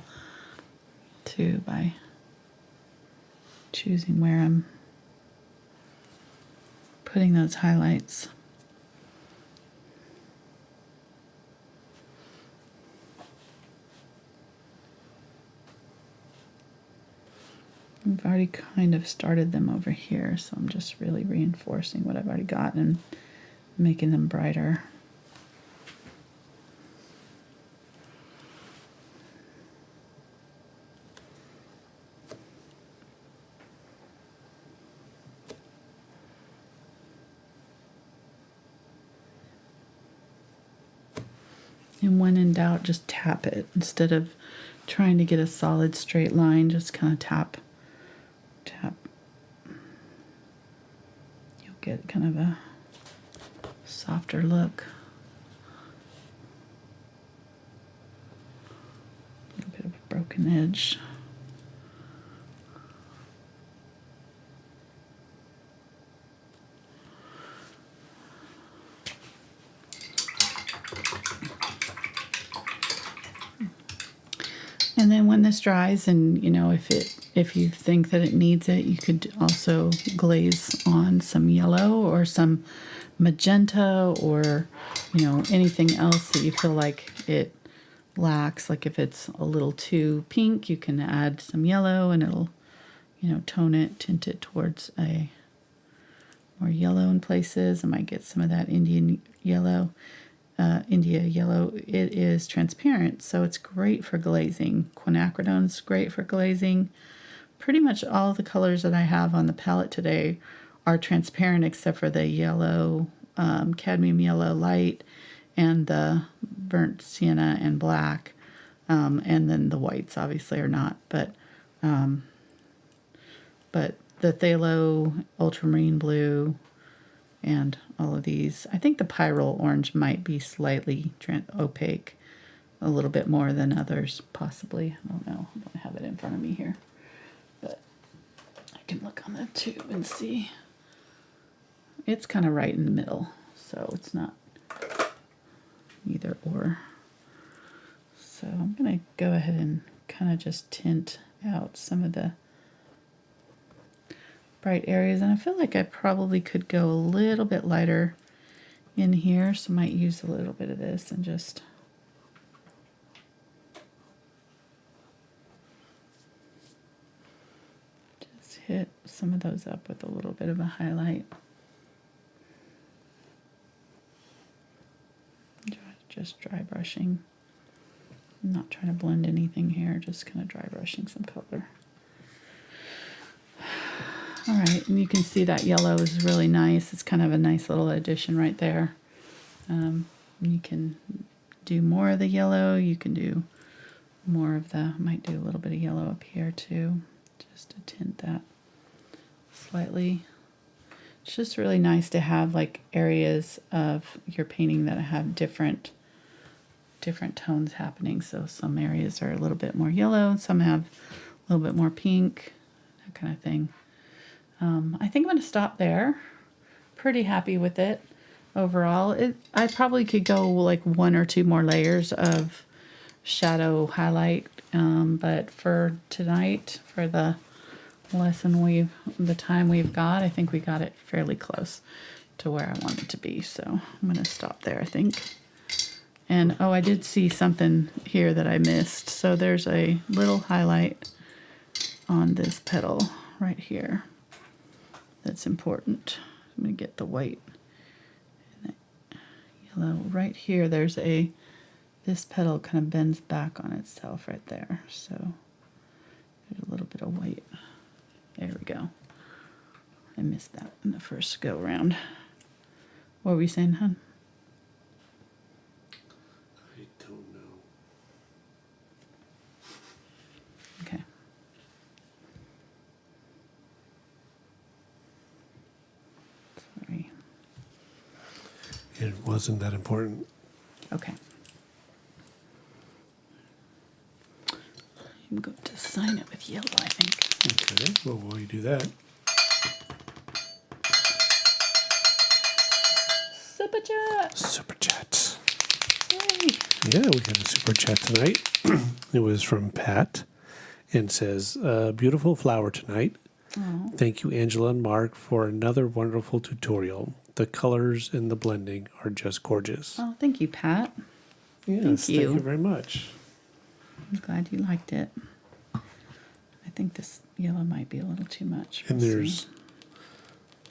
too by choosing where I'm putting those highlights. I've already kind of started them over here, so I'm just really reinforcing what I've already got and making them brighter. And when in doubt, just tap it. Instead of trying to get a solid straight line, just kind of tap. You'll get kind of a softer look. A little bit of a broken edge. And then when this dries, and you know, if you think that it needs it, you could also glaze on some yellow or some magenta, or you know, anything else that you feel like it lacks. Like if it's a little too pink, you can add some yellow and it'll, you know, tint it towards a more yellow in places. I might get some of that India yellow. It is transparent, so it's great for glazing. Quinacridone is great for glazing. Pretty much all the colors that I have on the palette today are transparent except for the yellow, cadmium yellow light, and the burnt sienna and black, and then the whites obviously are not, but the phthalo, ultramarine blue, and all of these. I think the Pyrrole orange might be slightly opaque, a little bit more than others, possibly. I don't know. I don't have it in front of me here, but I can look on the tube and see. It's kind of right in the middle, so it's not either or. So I'm going to go ahead and kind of just tint out some of the bright areas, and I feel like I probably could go a little bit lighter in here, so I might use a little bit of this and just hit some of those up with a little bit of a highlight. Just dry brushing. I'm not trying to blend anything here, just kind of dry brushing some color. All right, and you can see that yellow is really nice. It's kind of a nice little addition right there. You can do more of the yellow. You can do more of the, might do a little bit of yellow up here too, just to tint that slightly. It's just really nice to have like areas of your painting that have different tones happening. So some areas are a little bit more yellow, some have a little bit more pink, that kind of thing. I think I'm going to stop there. Pretty happy with it overall. I probably could go like 1 or 2 more layers of shadow highlight, but for tonight, for the lesson the time we've got, I think we got it fairly close to where I want it to be. So I'm going to stop there, I think. And oh, I did see something here that I missed. So there's a little highlight on this petal right here. That's important. I'm going to get the white and the yellow right here. This petal kind of bends back on itself right there. So there's a little bit of white. There we go. I missed that in the first go round. What were we saying, hon? I don't know. Okay. Sorry. It wasn't that important. Okay. I'm going to sign it with yellow, I think. Okay, well, while you do that. Super chat. Super chat. Yeah, we had a super chat tonight. It was from Pat and says, beautiful flower tonight. Oh, Thank you, Angela and Mark, for another wonderful tutorial. The colors and the blending are just gorgeous. oh, thank you, Pat. Yes, you. thank you very much. I'm glad you liked it. I think this yellow might be a little too much. And We'll see.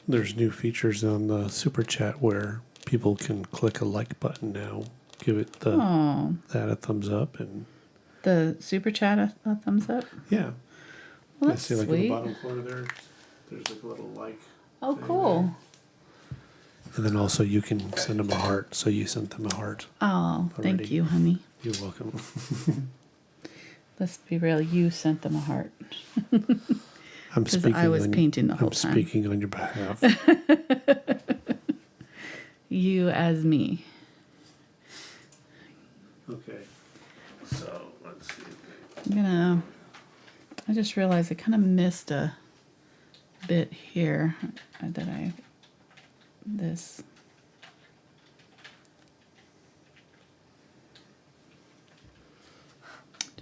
there's new features on the super chat where people can click a like button now, give it Oh, that a thumbs up, and the super chat a thumbs up. yeah. Well, I that's see like in sweet. the bottom corner there's like a little like. Oh, thing cool. there. And then also you can send them a heart, so you sent them a heart. Oh, Already. thank you, honey. You're welcome. Let's be real. You sent them a heart. I'm 'Cause speaking. I was painting the whole I'm time. speaking on your behalf. You as me. Okay. So let's see. I just realized I kind of missed a bit here this.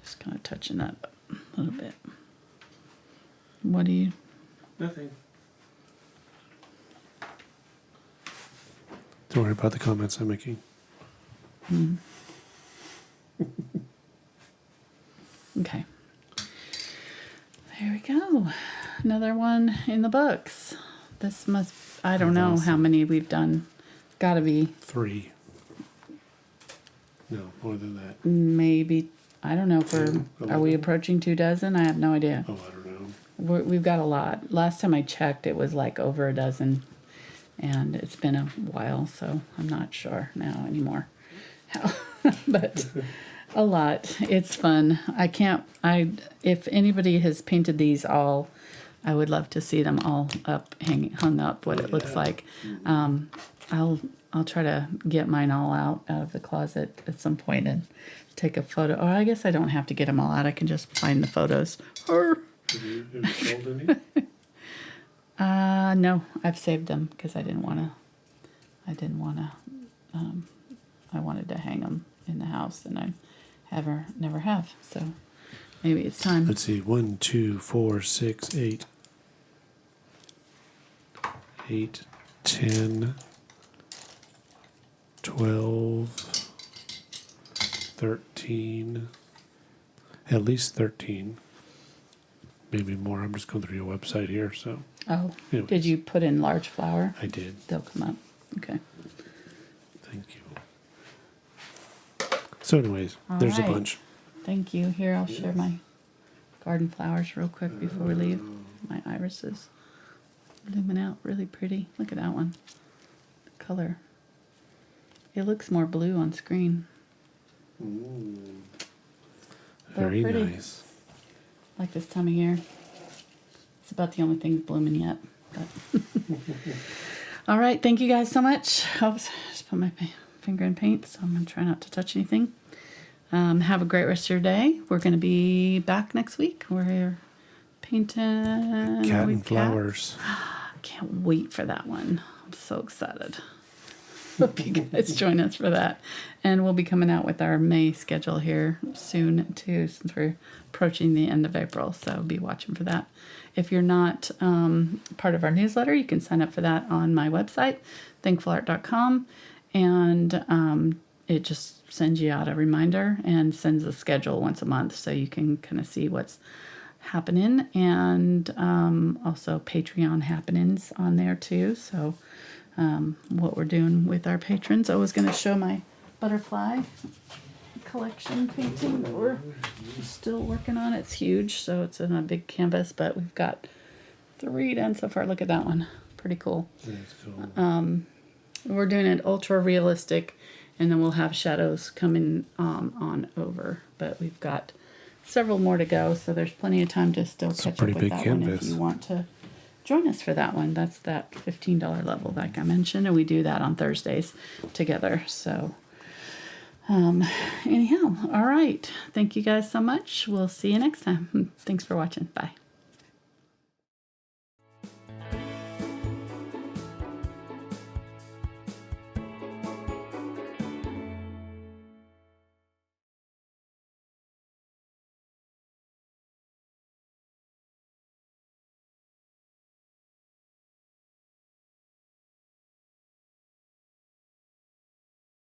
Just kind of touching that up a little bit. What do you? Nothing. Don't worry about the comments I'm making. Okay. There we go. Another one in the books. This must, I don't know how many we've done. Gotta be 3. No, more than that. maybe, I don't know, are we 11? approaching 24? I have no idea. Oh, I don't know. We've got a lot. Last time I checked, it was like over a dozen. And it's been a while, so I'm not sure now anymore. But a lot. It's fun. If anybody has painted these all, I would love to see them all hung up, what it looks like. I'll try to get mine all out of the closet at some point and take a photo. Or I guess I don't have to get them all out. I can just find the photos. Have you sold any? No, I've saved them because I wanted to hang them in the house, and I never have. So maybe it's time. Let's see. 1, 2, 4, 6, 8. 8, 10, 12, 13. At least 13. Maybe more. I'm just going through your website here, so. Oh, Anyways. did you put in large flower? I did. They'll come up. Okay. Thank you. So anyways, there's right. a bunch. Thank you. Here, I'll share my garden flowers real quick before we leave. My irises blooming out really pretty. Look at that one. The color. It looks more blue on screen. Very pretty. nice. Like this time of year. It's about the only thing blooming yet. But all right. Thank you guys so much. Oops, just put my finger in paint, so I'm going to try not to touch anything. Have a great rest of your day. We're going to be back next week. We're painting Cat and flowers. Can't wait for that one. I'm so excited. Hope you guys join us for that. And we'll be coming out with our May schedule here soon too, since we're approaching the end of April. So be watching for that. If you're not part of our newsletter, you can sign up for that on my website, thankfulart.com. And it just sends you out a reminder and sends a schedule once a month, so you can kind of see what's happening. And also Patreon happenings on there too. So what we're doing with our patrons. I was going to show my butterfly collection painting that we're still working on. It's huge, so it's in a big canvas, but we've got 3 done so far. Look at that one. Pretty cool. That's cool. We're doing it ultra realistic, and then we'll have shadows coming on over. But we've got several more to go, so there's plenty of time to still catch up pretty with big that one if canvas. you want to join us for that one. That's that $15 level like I mentioned, and we do that on Thursdays together. So anyhow, all right. Thank you guys so much. We'll see you next time. Thanks for watching. Bye.